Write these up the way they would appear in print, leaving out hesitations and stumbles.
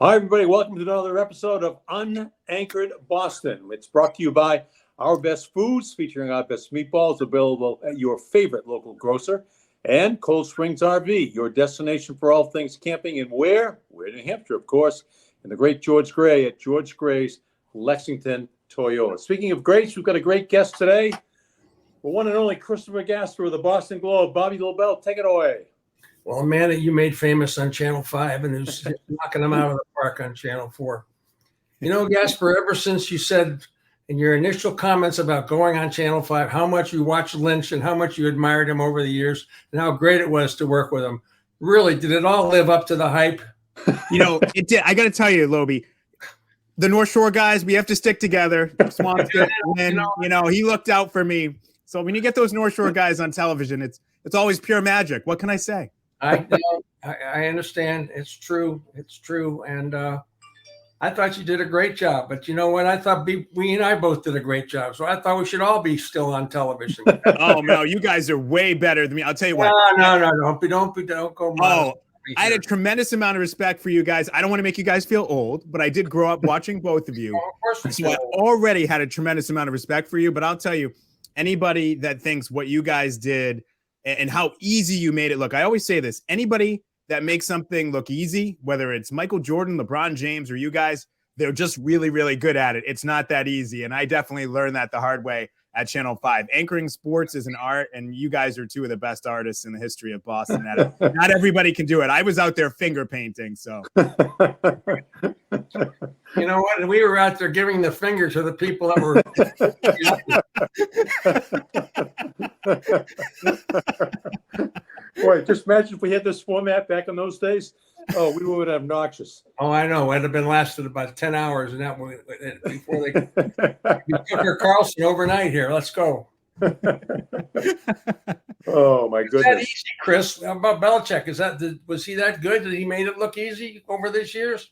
Hi, everybody. Welcome to another episode of UnAnchored Boston. It's brought to you by Our Best Foods, featuring our best meatballs available at your favorite local grocer, and Cold Springs RV, your destination for all things camping. And where? We're in New Hampshire, of course, and the great George Gray at George Gray's Lexington Toyota. Speaking of greats, we've got a great guest today. The one and only Christopher Gasper of the Boston Globe. Bobby Lobel, take it away. Well, a man that you made famous on Channel 5 and who's knocking them out of the park on Channel 4. You know, Gasper, ever since you said in your initial comments about going on Channel 5, how much you watched Lynch and how much you admired him over the years and how great it was to work with him, really, did it all live up to the hype? You know, it did. I got to tell you, Loby, the North Shore guys, we have to stick together. Swamp's good. And, he looked out for me. So when you get those North Shore guys on television, it's always pure magic. What can I say? I understand. It's true. And I thought you did a great job. But you know what? I thought we and I both did a great job. So I thought we should all be still on television. Oh, no, you guys are way better than me. I'll tell you what. No. Don't go. Oh, I had a tremendous amount of respect for you guys. I don't want to make you guys feel old, but I did grow up watching both of you. Of course So I already had a tremendous amount of respect for you. But I'll tell you, anybody that thinks what you guys did and how easy you made it look. I always say this, anybody that makes something look easy, whether it's Michael Jordan, LeBron James, or you guys, they're just really, really good at it. It's not that easy. And I definitely learned that the hard way at Channel 5. Anchoring sports is an art, and you guys are two of the best artists in the history of Boston at it. Not everybody can do it. I was out there finger painting, so. You know what? We were out there giving the finger to the people that were. Boy, just imagine if we had this format back in those days. Oh, we would have obnoxious. Oh, I know. It'd have been lasted about 10 hours, and that before they Tucker Carlson overnight here. Let's go. Oh my goodness! Is that easy, Chris? How about Belichick? Was he that good? Did he made it look easy over these years?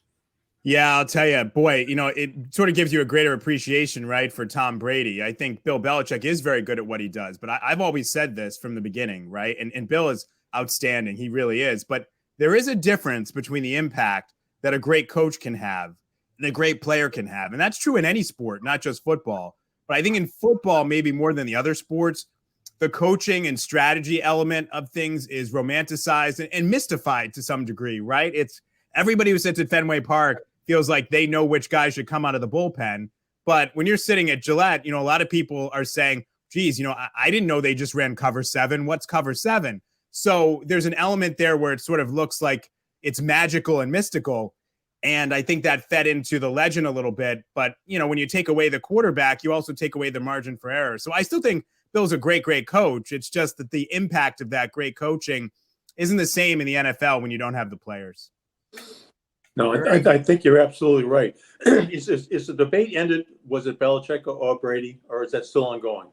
Yeah, I'll tell you, boy, it sort of gives you a greater appreciation, right, for Tom Brady. I think Bill Belichick is very good at what he does, but I've always said this from the beginning, right? And Bill is outstanding. He really is. But there is a difference between the impact that a great coach can have and a great player can have. And that's true in any sport, not just football. But I think in football, maybe more than the other sports, the coaching and strategy element of things is romanticized and mystified to some degree, right? It's everybody who sits at Fenway Park feels like they know which guy should come out of the bullpen. But when you're sitting at Gillette, a lot of people are saying, geez, I didn't know they just ran cover 7. What's cover 7? So there's an element there where it sort of looks like it's magical and mystical. And I think that fed into the legend a little bit. But, when you take away the quarterback, you also take away the margin for error. So I still think Bill's a great, great coach. It's just that the impact of that great coaching isn't the same in the NFL when you don't have the players. No, I think you're absolutely right. Is the debate ended? Was it Belichick or Brady, or is that still ongoing?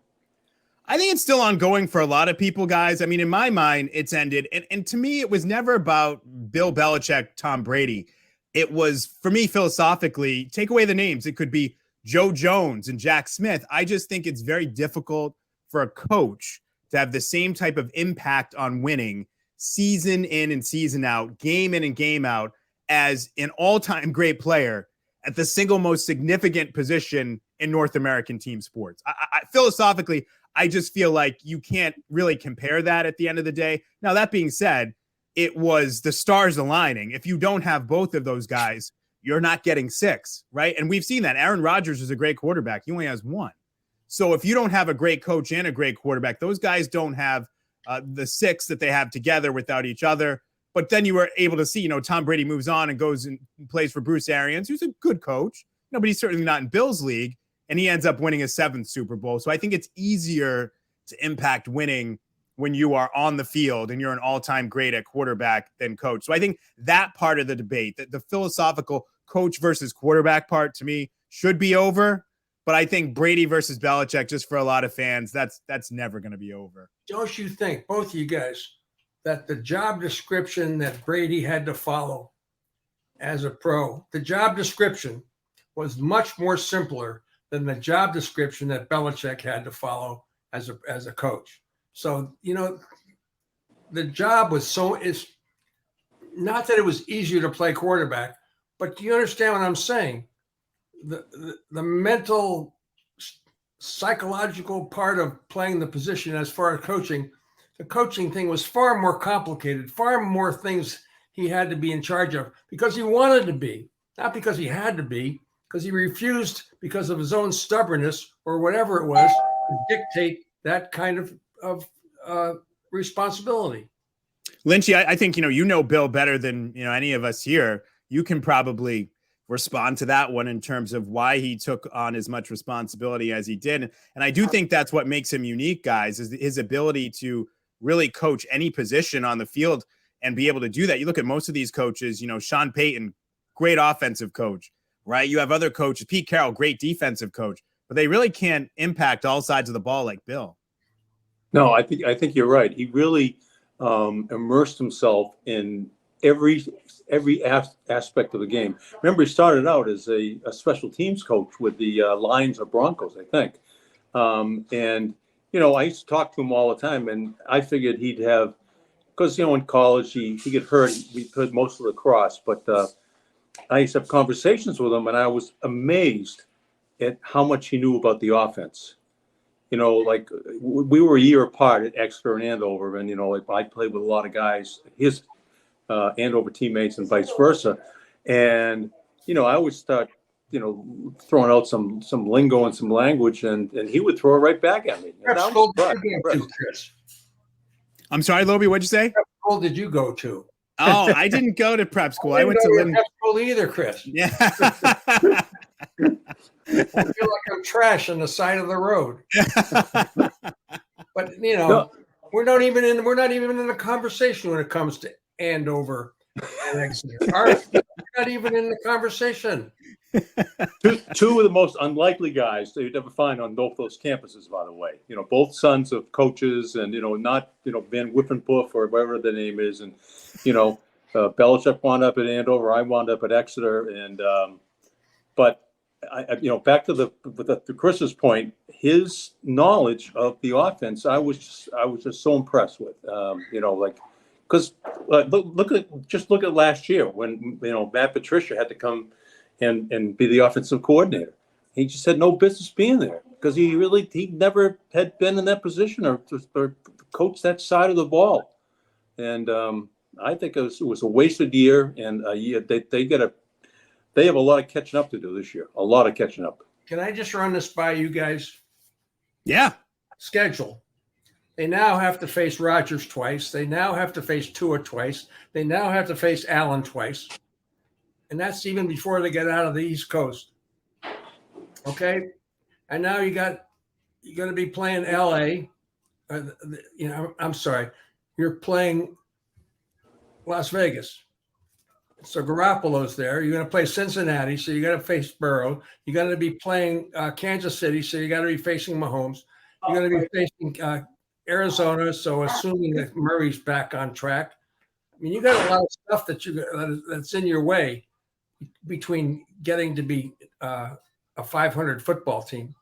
I think it's still ongoing for a lot of people, guys. I mean, in my mind, it's ended. And to me, it was never about Bill Belichick, Tom Brady. It was, for me, philosophically, take away the names. It could be Joe Jones and Jack Smith. I just think it's very difficult for a coach to have the same type of impact on winning season in and season out, game in and game out, as an all-time great player at the single most significant position in North American team sports. Philosophically, I just feel like you can't really compare that at the end of the day. Now, that being said, it was the stars aligning. If you don't have both of those guys, you're not getting 6, right? And we've seen that. Aaron Rodgers is a great quarterback. He only has 1. So if you don't have a great coach and a great quarterback, those guys don't have the 6 that they have together without each other. But then you were able to see, Tom Brady moves on and goes and plays for Bruce Arians, who's a good coach. But he's certainly not in Bill's league. And he ends up winning his 7th Super Bowl. So I think it's easier to impact winning when you are on the field and you're an all-time great at quarterback than coach. So I think that part of the debate, the philosophical coach versus quarterback part, to me, should be over. But I think Brady versus Belichick, just for a lot of fans, that's never going to be over. Don't you think, both of you guys, that the job description that Brady had to follow as a pro, the job description was much more simpler than the job description that Belichick had to follow as a coach. So, the job was it's not that it was easier to play quarterback, But do you understand what I'm saying? The mental, psychological part of playing the position as far as coaching, the coaching thing was far more complicated, far more things he had to be in charge of because he wanted to be, not because he had to be, because he refused because of his own stubbornness or whatever it was to dictate that kind of responsibility. Lynchy, I think, you know Bill better than, any of us here. You can probably respond to that one in terms of why he took on as much responsibility as he did. And I do think that's what makes him unique, guys, is his ability to really coach any position on the field and be able to do that. You look at most of these coaches, Sean Payton, great offensive coach, right? You have other coaches, Pete Carroll, great defensive coach, but they really can't impact all sides of the ball like Bill. No, I think you're right. He really immersed himself in every aspect of the game. Remember, he started out as a special teams coach with the Lions or Broncos, I think. And, I used to talk to him all the time, and I figured he'd have, because, in college, he get hurt. We played most of the lacrosse, but I used to have conversations with him, and I was amazed at how much he knew about the offense. Like we were a year apart at Exeter and Andover, and, I played with a lot of guys, his Andover teammates and vice versa. And, I would start, throwing out some lingo and some language, and he would throw it right back at me. Prep school did you go to, Chris? I'm sorry, Lobie, what'd you say? Prep school did you go to? Oh, I didn't go to prep school. I went to prep school either, Chris. Yeah. I feel like I'm trash on the side of the road. But No. we're not even in the conversation when it comes to Andover and Exeter. We're not even in the conversation. Two of the most unlikely guys that you'd ever find on both those campuses, by the way. Both sons of coaches, and not Van Whiffenpoof or whatever the name is, and Belichick wound up at Andover, I wound up at Exeter, and but I back to the Chris's point, his knowledge of the offense, I was just so impressed with, because look at last year when Matt Patricia had to come and be the offensive coordinator. He just had no business being there because he never had been in that position or coached that side of the ball. And I think it was a wasted year, and they have a lot of catching up to do this year. A lot of catching up. Can I just run this by you guys? Yeah. Schedule. They now have to face Rodgers twice. They now have to face Tua twice. They now have to face Allen twice. And that's even before they get out of the East Coast. Okay? And now you're going to be playing LA. I'm sorry. You're playing Las Vegas. So Garoppolo's there. You're going to play Cincinnati, so you got to face Burrow. You're going to be playing Kansas City, so you got to be facing Mahomes. You're going to be facing Arizona, so assuming that Murray's back on track. I mean, you got a lot of stuff that's in your way between getting to be a 500 football team.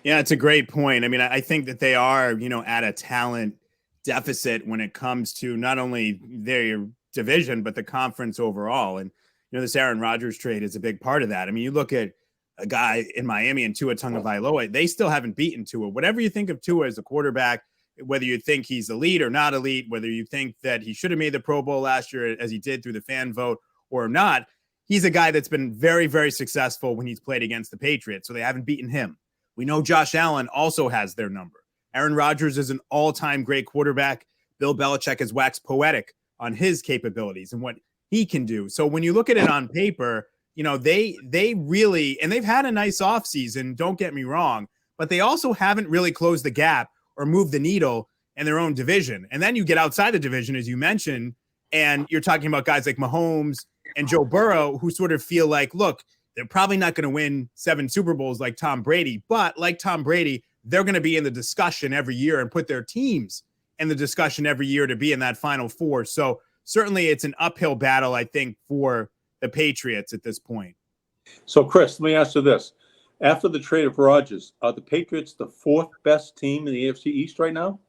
Yeah, it's a great point. I mean, I think that they are, at a talent deficit when it comes to not only their division, but the conference overall. And, this Aaron Rodgers trade is a big part of that. I mean, you look at a guy in Miami and Tua Tagovailoa, they still haven't beaten Tua. Whatever you think of Tua as a quarterback, whether you think he's elite or not elite, whether you think that he should have made the Pro Bowl last year as he did through the fan vote or not, he's a guy that's been very, very successful when he's played against the Patriots. So they haven't beaten him. We know Josh Allen also has their number. Aaron Rodgers is an all-time great quarterback. Bill Belichick has waxed poetic on his capabilities and what he can do. So when you look at it on paper, they really, and they've had a nice offseason, don't get me wrong, but they also haven't really closed the gap or moved the needle in their own division. And then you get outside the division, as you mentioned, and you're talking about guys like Mahomes and Joe Burrow, who sort of feel like, look, they're probably not going to win 7 Super Bowls like Tom Brady, but like Tom Brady, they're going to be in the discussion every year and put their teams in the discussion every year to be in that Final Four. So certainly it's an uphill battle, I think, for the Patriots at this point. So, Chris, let me ask you this. After the trade of Rodgers, are the Patriots the 4th best team in the AFC East right now?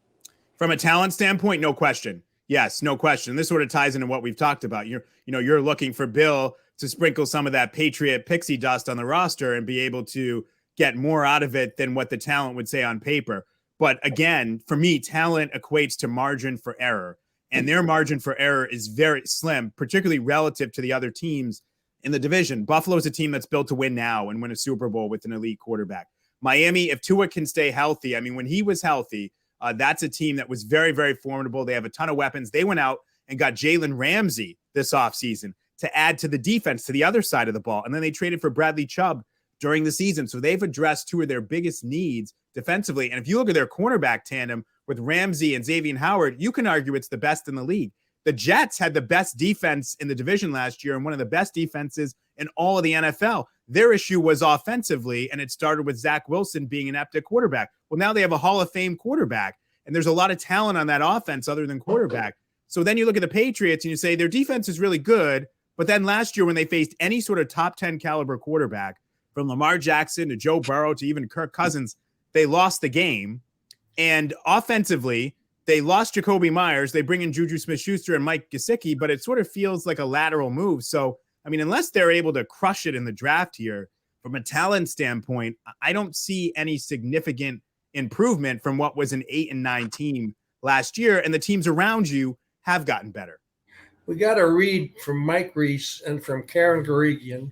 From a talent standpoint, no question. Yes, no question. This sort of ties into what we've talked about. You're looking for Bill to sprinkle some of that Patriot pixie dust on the roster and be able to get more out of it than what the talent would say on paper. But again, for me, talent equates to margin for error. And their margin for error is very slim, particularly relative to the other teams in the division. Buffalo's a team that's built to win now and win a Super Bowl with an elite quarterback. Miami, if Tua can stay healthy, I mean, when he was healthy, that's a team that was very, very formidable. They have a ton of weapons. They went out and got Jalen Ramsey this offseason to add to the defense, to the other side of the ball. And then they traded for Bradley Chubb during the season. So they've addressed two of their biggest needs defensively. And if you look at their cornerback tandem with Ramsey and Xavier Howard, you can argue it's the best in the league. The Jets had the best defense in the division last year and one of the best defenses in all of the NFL. Their issue was offensively, and it started with Zach Wilson being an epic quarterback. Well, now they have a Hall of Fame quarterback, and there's a lot of talent on that offense other than quarterback. So then you look at the Patriots and you say their defense is really good, but then last year when they faced any sort of top 10 caliber quarterback, from Lamar Jackson to Joe Burrow to even Kirk Cousins, they lost the game. And offensively, they lost Jacoby Myers. They bring in Juju Smith-Schuster and Mike Gesicki, but it sort of feels like a lateral move. So, I mean, unless they're able to crush it in the draft here, from a talent standpoint, I don't see any significant improvement from what was an 8-9 team last year. And the teams around you have gotten better. We got a read from Mike Reese and from Karen Garigian,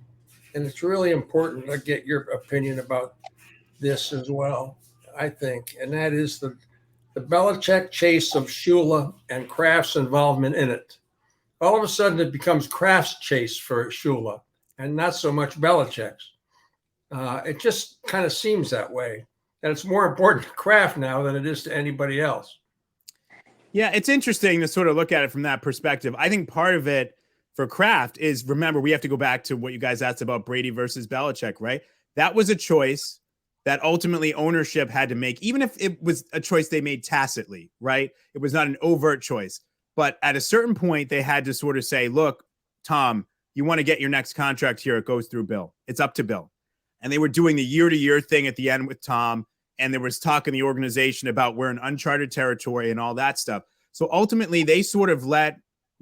and it's really important to get your opinion about this as well, I think. And that is the Belichick chase of Shula and Kraft's involvement in it. All of a sudden, it becomes Kraft's chase for Shula and not so much Belichick's. It just kind of seems that way. And it's more important to Kraft now than it is to anybody else. Yeah, it's interesting to sort of look at it from that perspective. I think part of it for Kraft is, remember, we have to go back to what you guys asked about Brady versus Belichick, right? That was a choice that ultimately ownership had to make, even if it was a choice they made tacitly, right? It was not an overt choice. But at a certain point, they had to sort of say, look, Tom, you want to get your next contract here, it goes through Bill. It's up to Bill. And they were doing the year-to-year thing at the end with Tom, and there was talk in the organization about we're in uncharted territory and all that stuff. So ultimately, they sort of let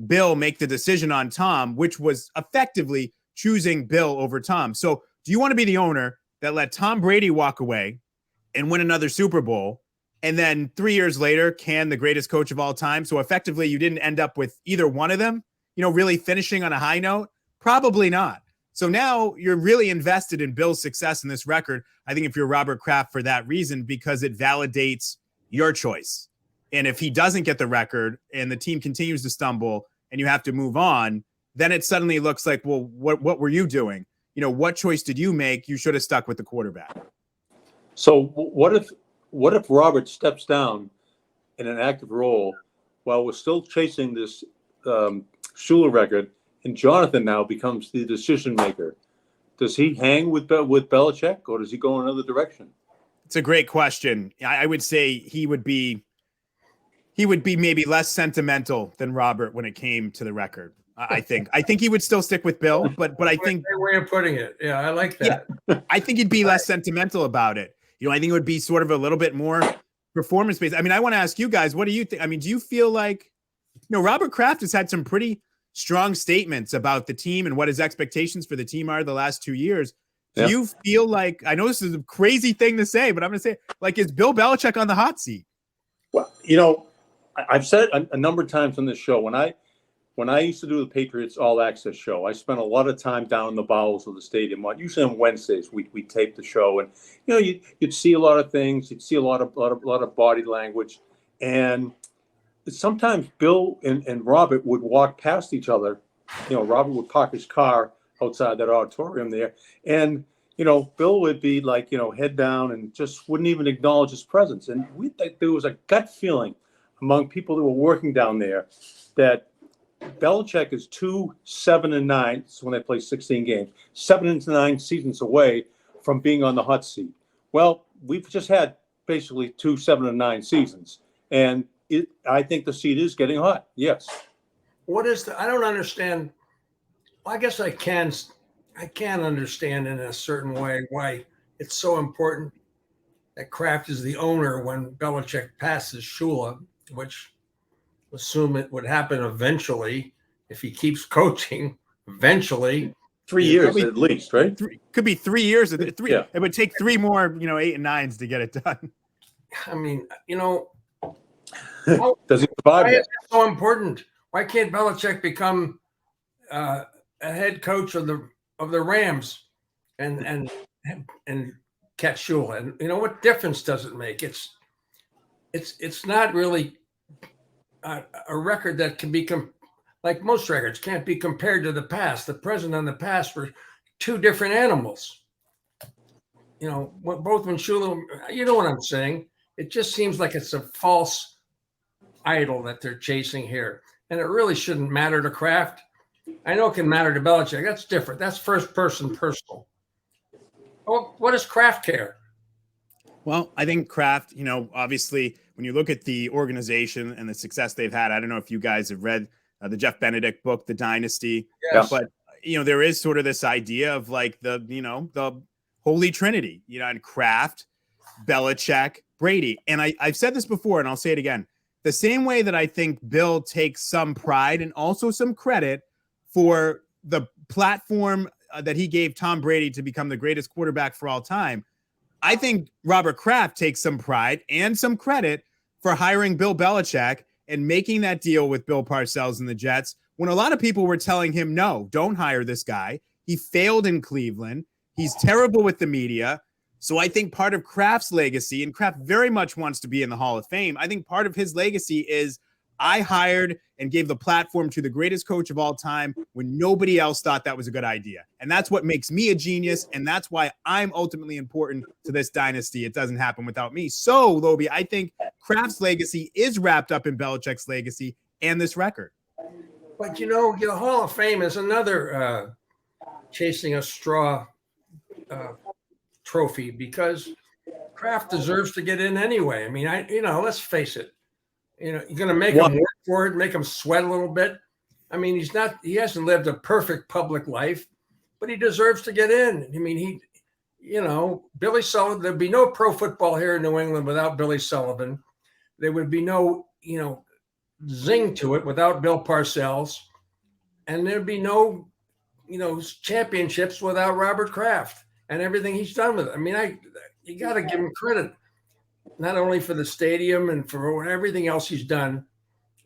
Bill make the decision on Tom, which was effectively choosing Bill over Tom. So do you want to be the owner that let Tom Brady walk away and win another Super Bowl, and then 3 years later, can the greatest coach of all time? So effectively, you didn't end up with either one of them, really finishing on a high note? Probably not. So now you're really invested in Bill's success in this record. I think if you're Robert Kraft for that reason, because it validates your choice. And if he doesn't get the record and the team continues to stumble and you have to move on, then it suddenly looks like, well, what were you doing? What choice did you make? You should have stuck with the quarterback. So what if Robert steps down in an active role while we're still chasing this Shula record, and Jonathan now becomes the decision maker? Does he hang with Belichick, or does he go another direction? It's a great question. I would say he would be maybe less sentimental than Robert when it came to the record. I think he would still stick with Bill, but I think great way of putting it. Yeah, I like that. Yeah, I think he'd be less sentimental about it. I think it would be sort of a little bit more performance based. I mean, I want to ask you guys, what do you think? I mean, do you feel like, Robert Kraft has had some pretty strong statements about the team and what his expectations for the team are the last 2 years. Do you feel like, I know this is a crazy thing to say, but I'm going to say, like, is Bill Belichick on the hot seat? Well, I've said it a number of times on this show, when I used to do the Patriots All Access show, I spent a lot of time down in the bowels of the stadium. Usually on Wednesdays, we tape the show, and you'd see a lot of things. You'd see a lot of body language, and sometimes Bill and Robert would walk past each other. Robert would park his car outside that auditorium there, and Bill would be like, head down and just wouldn't even acknowledge his presence. And there was a gut feeling among people that were working down there that Belichick is 7-9. So when they play 16 games, 7-9 seasons away from being on the hot seat. Well, we've just had basically 2 7-9 seasons, and I think the seat is getting hot. Yes. I don't understand. Well, I guess I can understand in a certain way why it's so important that Kraft is the owner when Belichick passes Shula, which assume it would happen eventually if he keeps coaching. Eventually, 3 years at least, right? Could be 3 years. Three. Yeah. It would take 3 more, 8 and 9s to get it done. I mean, Does he survive why that? is it so important? Why can't Belichick become a head coach of the Rams and catch Shula? And what difference does it make? It's not really a record that can be like most records can't be compared to the past. The present and the past were two different animals. Both when Shula, you know what I'm saying? It just seems like it's a false idol that they're chasing here. And it really shouldn't matter to Kraft. I know it can matter to Belichick. That's different. That's first person personal. Oh, what does Kraft care? Well, I think Kraft, obviously, when you look at the organization and the success they've had, I don't know if you guys have read the Jeff Benedict book, The Dynasty. Yes. But, there is sort of this idea of like the Holy Trinity, and Kraft, Belichick, Brady. And I've said this before, and I'll say it again. The same way that I think Bill takes some pride and also some credit for the platform that he gave Tom Brady to become the greatest quarterback for all time, I think Robert Kraft takes some pride and some credit for hiring Bill Belichick and making that deal with Bill Parcells and the Jets when a lot of people were telling him, no, don't hire this guy. He failed in Cleveland. He's terrible with the media. So I think part of Kraft's legacy, and Kraft very much wants to be in the Hall of Fame, I think part of his legacy is I hired and gave the platform to the greatest coach of all time when nobody else thought that was a good idea. And that's what makes me a genius, and that's why I'm ultimately important to this dynasty. It doesn't happen without me. So, Lobie, I think Kraft's legacy is wrapped up in Belichick's legacy and this record. But, the Hall of Fame is another chasing a straw trophy because Kraft deserves to get in anyway. I mean, let's face it. You're going to make him work for it, make him sweat a little bit. I mean, he hasn't lived a perfect public life, but he deserves to get in. I mean, Billy Sullivan, there'd be no pro football here in New England without Billy Sullivan. There would be no, zing to it without Bill Parcells. And there'd be no, championships without Robert Kraft and everything he's done with it. I mean, you got to give him credit. Not only for the stadium and for everything else he's done,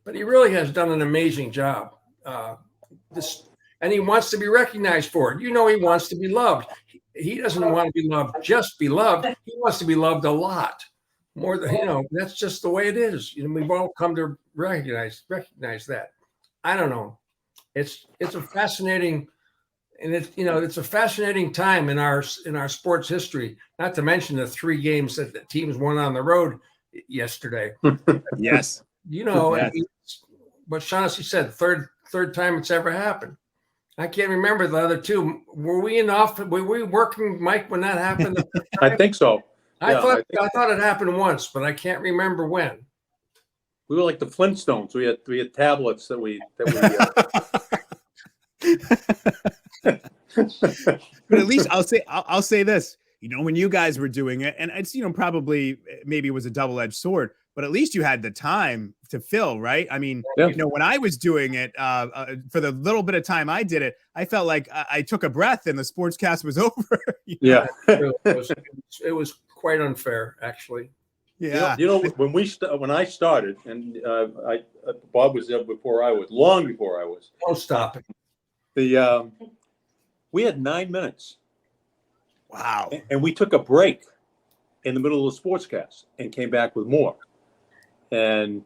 but he really has done an amazing job. And he wants to be recognized for it. He wants to be loved. He doesn't want to be loved, just be loved. He wants to be loved a lot more than, that's just the way it is. We've all come to recognize that. I don't know. It's a fascinating, and it's a fascinating time in our sports history. Not to mention the 3 games that the teams won on the road yesterday. Yes, yes. What Shaughnessy said, third time it's ever happened. I can't remember the other 2. Were we Were we working, Mike, when that happened? I think so. I thought it happened once, but I can't remember when. We were like the Flintstones. We had tablets that we But at least I'll say this, when you guys were doing it, and it's, probably maybe it was a double-edged sword, but at least you had the time to fill, right? I mean, when I was doing it, for the little bit of time I did it, I felt like I took a breath and the sportscast was over. Yeah. It was quite unfair, actually. Yeah. When I started, and Bob was there long before I was. Don't stop it. We had 9 minutes. Wow. And we took a break in the middle of the sportscast and came back with more. And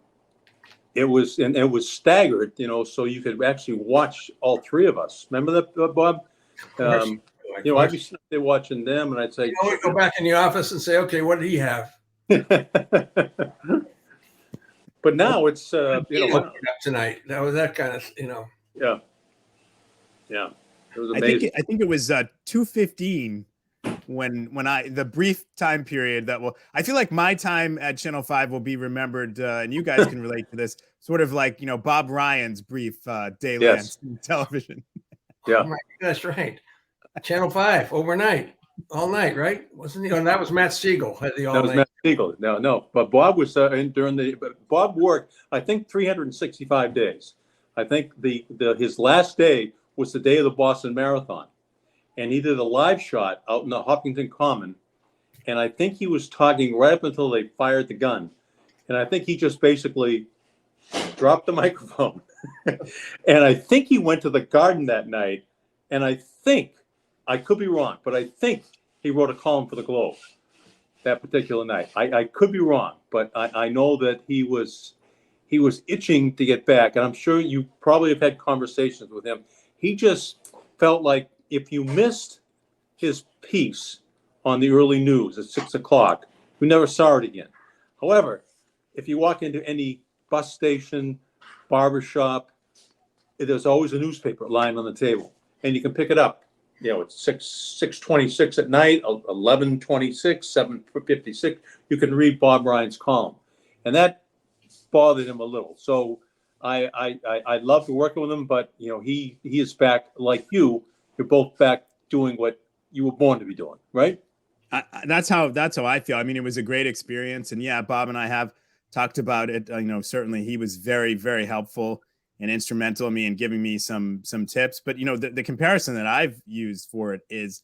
it was staggered, so you could actually watch all 3 of us. Remember that, Bob? I'd be sitting there watching them, and I'd say, we'd go back in the office and say, okay, what did he have? But now it's tonight. That was that kind of, Yeah. It was amazing. I think it was 2:15 when the brief time period I feel like my time at Channel 5 will be remembered, and you guys can relate to this, sort of like Bob Ryan's brief daylight television. Yeah, oh, that's right. Channel 5 overnight, all night, right? Wasn't he? And that was Matt Siegel had the all night. Eagle. No. But Bob was Bob worked, I think, 365 days. I think his last day was the day of the Boston Marathon, and he did a live shot out in the Hopkinton Common, and I think he was talking right up until they fired the gun, and I think he just basically dropped the microphone, and I think he went to the Garden that night, and I could be wrong, but I think he wrote a column for the Globe that particular night. I could be wrong, but I know that he was itching to get back, and I'm sure you probably have had conversations with him. He just felt like if you missed his piece on the early news at 6 o'clock, you never saw it again. However, if you walk into any bus station, barbershop, there's always a newspaper lying on the table, and you can pick it up. It's 6:26 at night, 11:26, 7:56. You can read Bob Ryan's column, and that bothered him a little. So I love to work with him, but he is back like you. You're both back doing what you were born to be doing, right? That's how I feel. I mean, it was a great experience, and yeah, Bob and I have talked about it. Certainly he was very, very helpful and instrumental in me and giving me some tips. But the comparison that I've used for it is,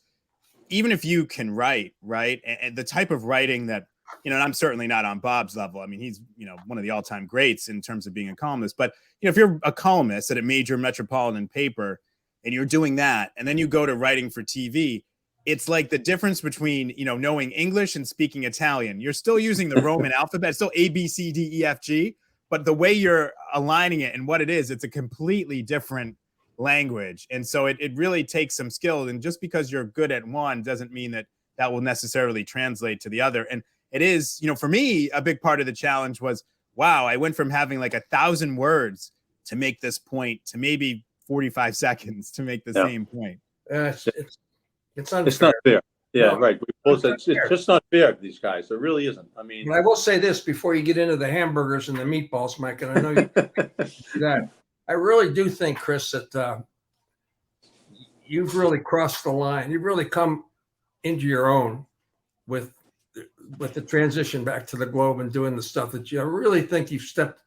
even if you can write, right, and the type of writing that and I'm certainly not on Bob's level. I mean, he's one of the all-time greats in terms of being a columnist. But if you're a columnist at a major metropolitan paper and you're doing that, and then you go to writing for TV, it's like the difference between knowing English and speaking Italian. You're still using the Roman alphabet, still A, B, C, D, E, F, G. But the way you're aligning it and what it is, it's a completely different language. And so it really takes some skill. And just because you're good at one doesn't mean that will necessarily translate to the other. And it is, for me, a big part of the challenge was, wow, I went from having like 1,000 words to make this point to maybe 45 seconds to make the same point. It's unfair. It's not fair. Yeah, No, right. It's just not fair to these guys. It really isn't. I mean, but I will say this before you get into the hamburgers and the meatballs, Mike, and I know you do that. I really do think, Chris, that you've really crossed the line. You've really come into your own with the transition back to the Globe and doing the stuff that I really think you've stepped.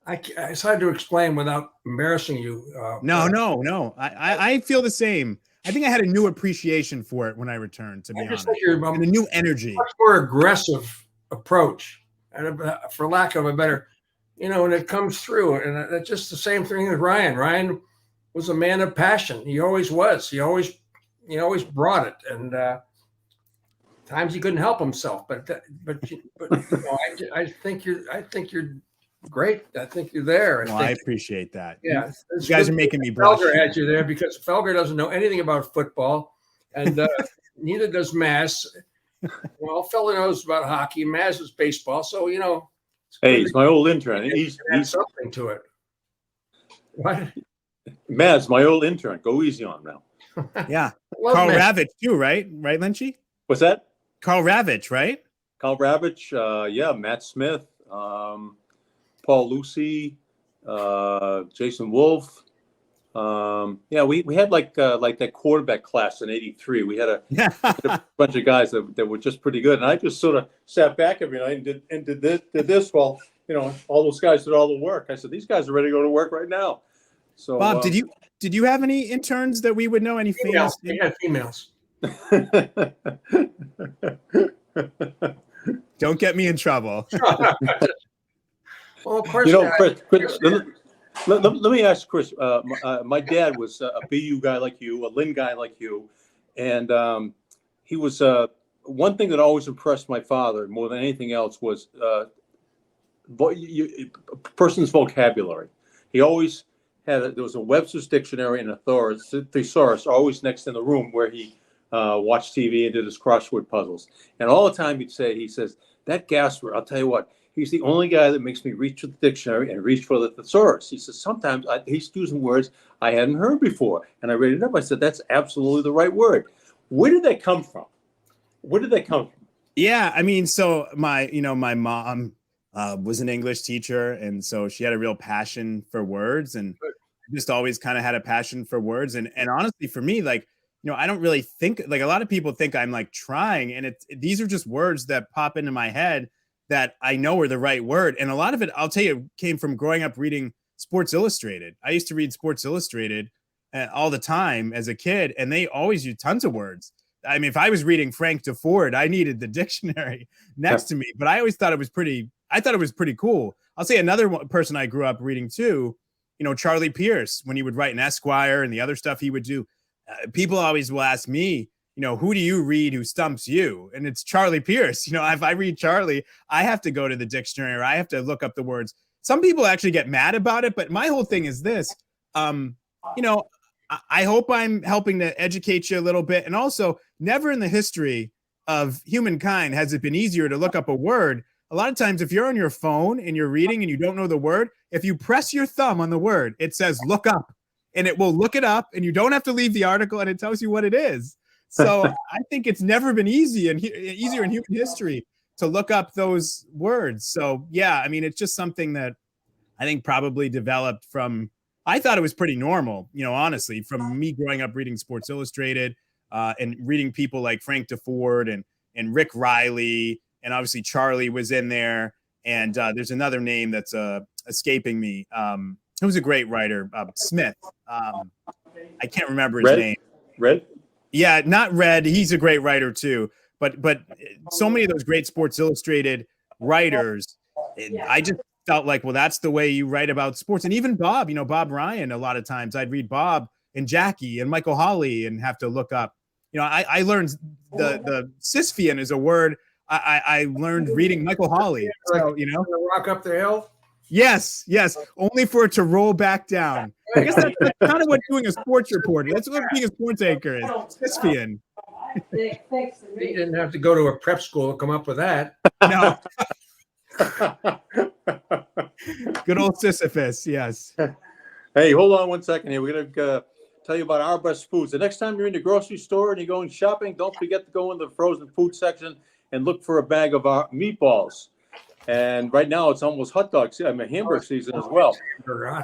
It's hard to explain without embarrassing you. No. I feel the same. I think I had a new appreciation for it when I returned, to be honest. And a new energy. Much more aggressive approach, and for lack of a better, and it comes through. And it's just the same thing with Ryan. Ryan was a man of passion. He always was. He always brought it. And times he couldn't help himself. But I think you're great. I think you're there. I appreciate that. Yeah, you guys are making me blush. Felger had you there because Felger doesn't know anything about football, and neither does Maz. Well, Felger knows about hockey. Maz is baseball, so hey, he's my old intern. He's something to it. What? Maz, my old intern. Go easy on him now. Yeah, Carl Ravitch too, right? Right, Lynchy? What's that? Carl Ravitch, right? Carl Ravitch. Yeah, Matt Smith. Paul Lucy, Jason Wolf. Yeah, we had like that quarterback class in '83. We had a bunch of guys that were just pretty good, and I just sort of sat back every night and did this while all those guys did all the work. I said, these guys are ready to go to work right now. So, Bob, did you have any interns that we would know? Any famous? We had females. Don't get me in trouble. Well, of course. Chris, let me ask Chris. My dad was a BU guy like you, a Lynn guy like you, and he was one thing that always impressed my father more than anything else was a person's vocabulary. He always there was a Webster's dictionary and a thesaurus always next in the room where he watched TV and did his crossword puzzles. And all the time he says, that Gasper, I'll tell you what, he's the only guy that makes me reach for the dictionary and reach for the thesaurus. He says, sometimes he's using words I hadn't heard before. And I read it up. I said, that's absolutely the right word. Where did they come from? Yeah, I mean, so my mom was an English teacher. And so she had a real passion for words, and just always kind of had a passion for words. And honestly, for me, I don't really think, like a lot of people think I'm like trying, and these are just words that pop into my head that I know are the right word. And a lot of it, I'll tell you, came from growing up reading Sports Illustrated. I used to read Sports Illustrated all the time as a kid, and they always use tons of words. I mean, if I was reading Frank DeFord, I needed the dictionary next to me, but I always thought it was pretty cool. I'll say another person I grew up reading too, Charlie Pierce, when he would write an Esquire and the other stuff he would do. People always will ask me, who do you read who stumps you? And it's Charlie Pierce. If I read Charlie, I have to go to the dictionary or I have to look up the words. Some people actually get mad about it, but my whole thing is this, I hope I'm helping to educate you a little bit. And also, never in the history of humankind has it been easier to look up a word. A lot of times, if you're on your phone and you're reading and you don't know the word, if you press your thumb on the word, it says look up, and it will look it up, and you don't have to leave the article, and it tells you what it is. So I think it's never been easier in human history to look up those words. So, yeah, I mean, it's just something that I think probably developed from, I thought it was pretty normal, honestly, from me growing up reading Sports Illustrated and reading people like Frank DeFord and Rick Riley, and obviously Charlie was in there. And there's another name that's escaping me. Who's a great writer? Smith. I can't remember his name. Red? Yeah, not Red. He's a great writer too. But so many of those great Sports Illustrated writers, I just felt like, well, that's the way you write about sports. And even Bob, Bob Ryan, a lot of times I'd read Bob and Jackie and Michael Hawley and have to look up. I learned the Sisyphean is a word I learned reading Michael Hawley. So, Rock up the hill. Yes, only for it to roll back down. I guess that's kind of what doing a sports reporter. That's what being a sports anchor is. Sisyphean. You didn't have to go to a prep school to come up with that. No. Good old Sisyphus, yes. Hey, hold on one second here. We're going to tell you about our best foods. The next time you're in the grocery store and you're going shopping, don't forget to go in the frozen food section and look for a bag of our meatballs. And right now it's almost hot dog hamburger season as well.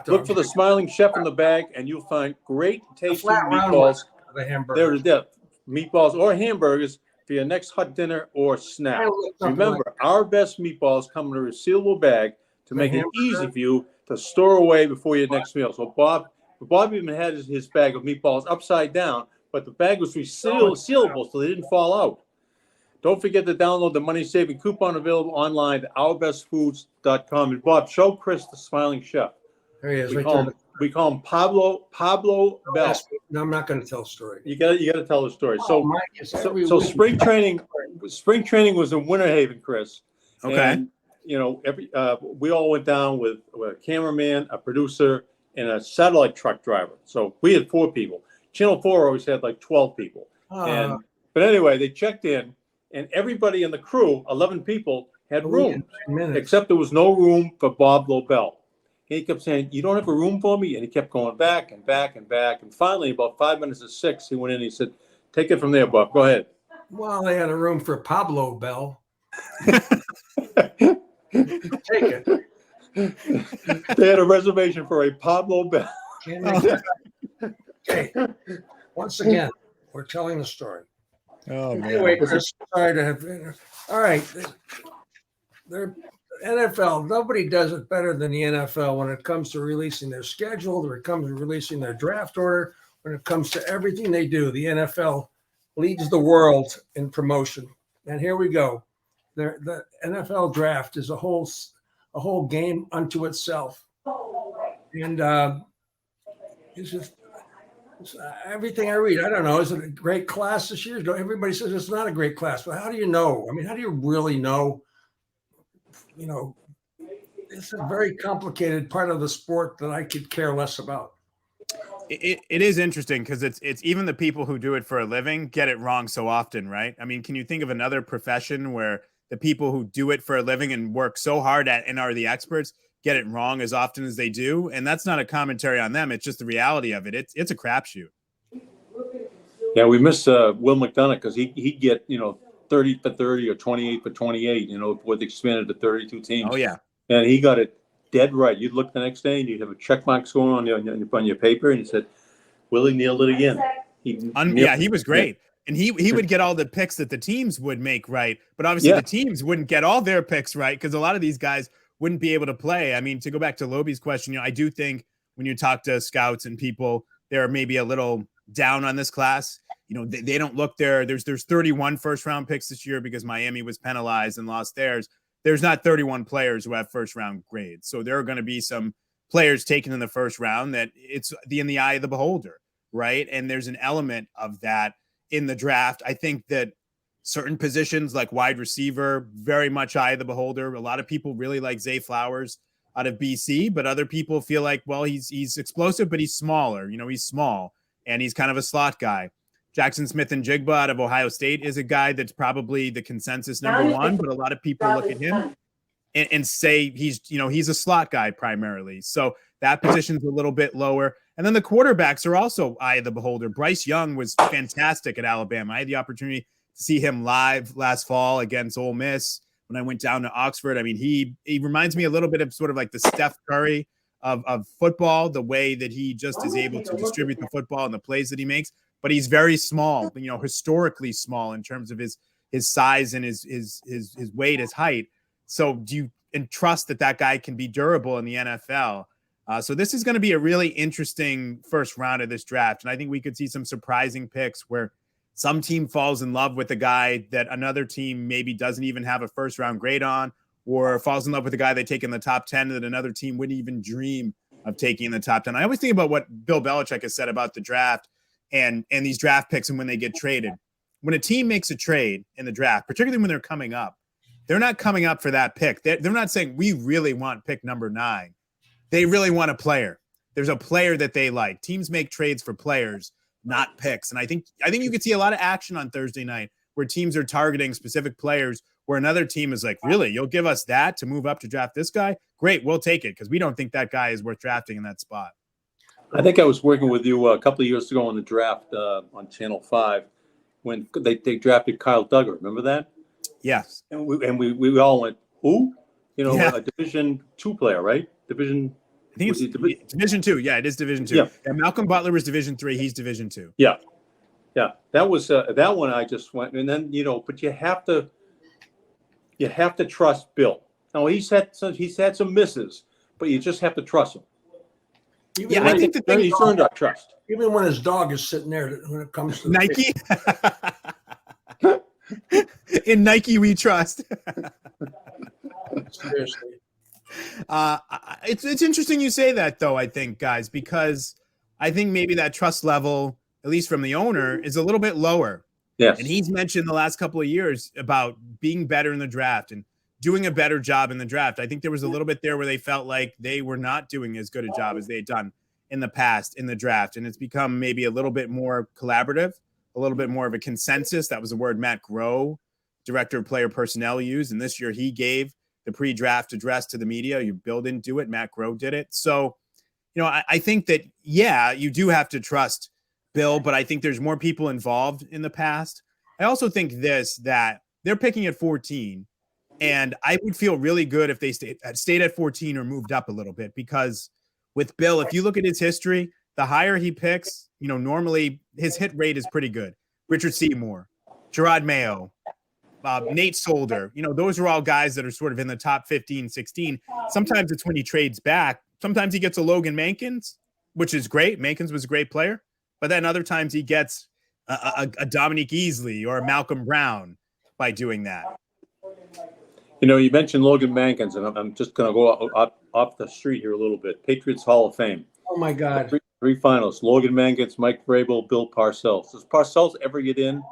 Look for the smiling chef in the bag, and you'll find great tasting meatballs. They're the meatballs or hamburgers for your next hot dinner or snack. Remember, our best meatballs come in a resealable bag to make it easy for you to store away before your next meal. So Bob even had his bag of meatballs upside down, but the bag was sealable so they didn't fall out. Don't forget to download the money-saving coupon available online at ourbestfoods.com. And Bob, show Chris the smiling chef. There he is. We call him Pablo Bell. No, I'm not going to tell a story. You got to tell the story. So spring training was in Winter Haven, Chris. Okay. And, we all went down with a cameraman, a producer, and a satellite truck driver. So we had 4 people. Channel 4 always had like 12 people. But anyway, they checked in. And everybody in the crew, 11 people, had rooms, except there was no room for Bob Lobel. He kept saying, "You don't have a room for me?" And he kept going back and back and back. And finally, about 5 minutes to 6, he went in and he said, "Take it from there, Bob. Go ahead." Well, they had a room for Pablo Bell. Take it. They had a reservation for a Pablo Bell. Okay. Once again, we're telling the story. Oh, man. Anyway, Chris, sorry to have. All right, they're NFL. Nobody does it better than the NFL when it comes to releasing their schedule, when it comes to releasing their draft order, when it comes to everything they do. The NFL leads the world in promotion. And here we go. The NFL draft is a whole game unto itself. And it's just. Everything I read, I don't know. Is it a great class this year? Everybody says it's not a great class, but how do you know? I mean, how do you really know? It's a very complicated part of the sport that I could care less about. It is interesting because it's even the people who do it for a living get it wrong so often, right? I mean, can you think of another profession where the people who do it for a living and work so hard at and are the experts get it wrong as often as they do? And that's not a commentary on them. It's just the reality of it. It's a crapshoot. Yeah, we miss Will McDonough because he'd get 30 for 30 or 28 for 28. With expanded to 32 teams. Oh yeah, and he got it dead right. You'd look the next day and you'd have a check marks going on your paper, and he said, "Willie nailed it again." He was great. And he would get all the picks that the teams would make right, but obviously the teams wouldn't get all their picks right because a lot of these guys wouldn't be able to play. I mean, to go back to Lobie's question, I do think when you talk to scouts and people, they're maybe a little down on this class. They don't look there. There's 31 first-round picks this year because Miami was penalized and lost theirs. There's not 31 players who have first-round grades. So there are going to be some players taken in the first round that it's in the eye of the beholder, right? And there's an element of that in the draft. I think that certain positions like wide receiver, very much eye of the beholder. A lot of people really like Zay Flowers out of BC, but other people feel like, well, he's explosive, but he's smaller. He's small and he's kind of a slot guy. Jackson Smith and Jigba out of Ohio State is a guy that's probably the consensus number one, but a lot of people look at him and say he's a slot guy primarily. So that position's a little bit lower. And then the quarterbacks are also eye of the beholder. Bryce Young was fantastic at Alabama. I had the opportunity to see him live last fall against Ole Miss when I went down to Oxford. I mean, he reminds me a little bit of sort of like the Steph Curry of football, the way that he just is able to distribute the football and the plays that he makes. But he's very small, historically small in terms of his size and his weight, his height. So do you trust that guy can be durable in the NFL? So this is going to be a really interesting first round of this draft. And I think we could see some surprising picks where some team falls in love with a guy that another team maybe doesn't even have a first round grade on, or falls in love with a guy they take in the top 10 that another team wouldn't even dream of taking in the top 10. I always think about what Bill Belichick has said about the draft and these draft picks and when they get traded. When a team makes a trade in the draft, particularly when they're coming up, they're not coming up for that pick. They're not saying, we really want pick number 9. They really want a player. There's a player that they like. Teams make trades for players, not picks. And I think you could see a lot of action on Thursday night where teams are targeting specific players where another team is like, really, you'll give us that to move up to draft this guy? Great, we'll take it because we don't think that guy is worth drafting in that spot. I think I was working with you a couple of years ago on the draft on Channel 5 when they drafted Kyle Duggar. Remember that? Yes. And we all went, who? A Division II player, right? I think it's Division II. Yeah, it is Division II. Yeah, Malcolm Butler was Division III. He's Division II. Yeah. That was that one. I just went, and then but you have to trust Bill. Now he's had some misses, but you just have to trust him. I think he's earned our trust. Even when his dog is sitting there, when it comes to Nike. In Nike, we trust. Seriously. It's interesting you say that, though, I think, guys, because I think maybe that trust level, at least from the owner, is a little bit lower. Yes. And he's mentioned the last couple of years about being better in the draft and doing a better job in the draft. I think there was a little bit there where they felt like they were not doing as good a job as they had done in the past in the draft. And it's become maybe a little bit more collaborative, a little bit more of a consensus. That was the word Matt Groh, director of player personnel, used. And this year he gave the pre-draft address to the media. Bill didn't do it. Matt Groh did it. So, I think that, you do have to trust Bill, but I think there's more people involved in the past. I also think that they're picking at 14. And I would feel really good if they stayed at 14 or moved up a little bit, because with Bill, if you look at his history, the higher he picks, normally his hit rate is pretty good. Richard Seymour, Gerard Mayo, Nate Solder, those are all guys that are sort of in the top 15, 16. Sometimes it's when he trades back. Sometimes he gets a Logan Mankins, which is great. Mankins was a great player. But then other times he gets a Dominique Easley or a Malcolm Brown by doing that. You mentioned Logan Mankins, and I'm just going to go off the street here a little bit. Patriots Hall of Fame. Oh, my God. Three finalists: Logan Mankins, Mike Vrabel, Bill Parcells. Does Parcells ever get in?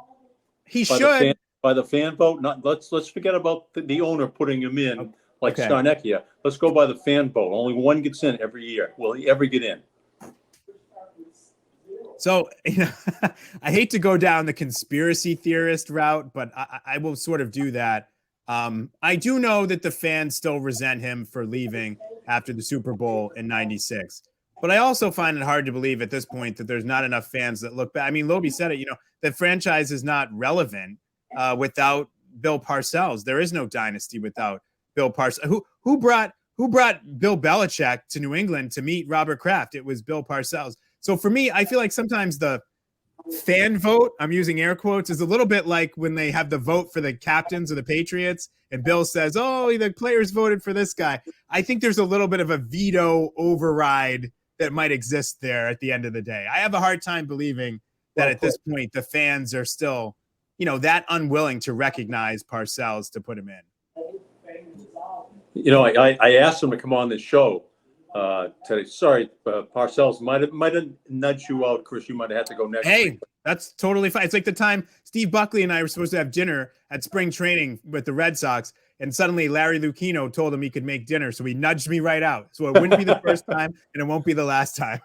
He should. By the fan vote? Let's forget about the owner putting him in like okay. Starnecchia. Let's go by the fan vote. Only one gets in every year. Will he ever get in? So, I hate to go down the conspiracy theorist route, but I will sort of do that. I do know that the fans still resent him for leaving after the Super Bowl in '96. But I also find it hard to believe at this point that there's not enough fans that look back. I mean, Lobie said it, the franchise is not relevant without Bill Parcells. There is no dynasty without Bill Parcells. Who brought Bill Belichick to New England to meet Robert Kraft? It was Bill Parcells. So for me, I feel like sometimes the fan vote, I'm using air quotes, is a little bit like when they have the vote for the captains of the Patriots and Bill says, oh, the players voted for this guy. I think there's a little bit of a veto override that might exist there at the end of the day. I have a hard time believing that at this point the fans are still, that unwilling to recognize Parcells to put him in. I asked him to come on the show today. Sorry, Parcells might have nudged you out, Chris. You might have had to go next. Hey, that's totally fine. It's like the time Steve Buckley and I were supposed to have dinner at spring training with the Red Sox, and suddenly Larry Lucchino told him he could make dinner, so he nudged me right out. So it wouldn't be the first time, and it won't be the last time.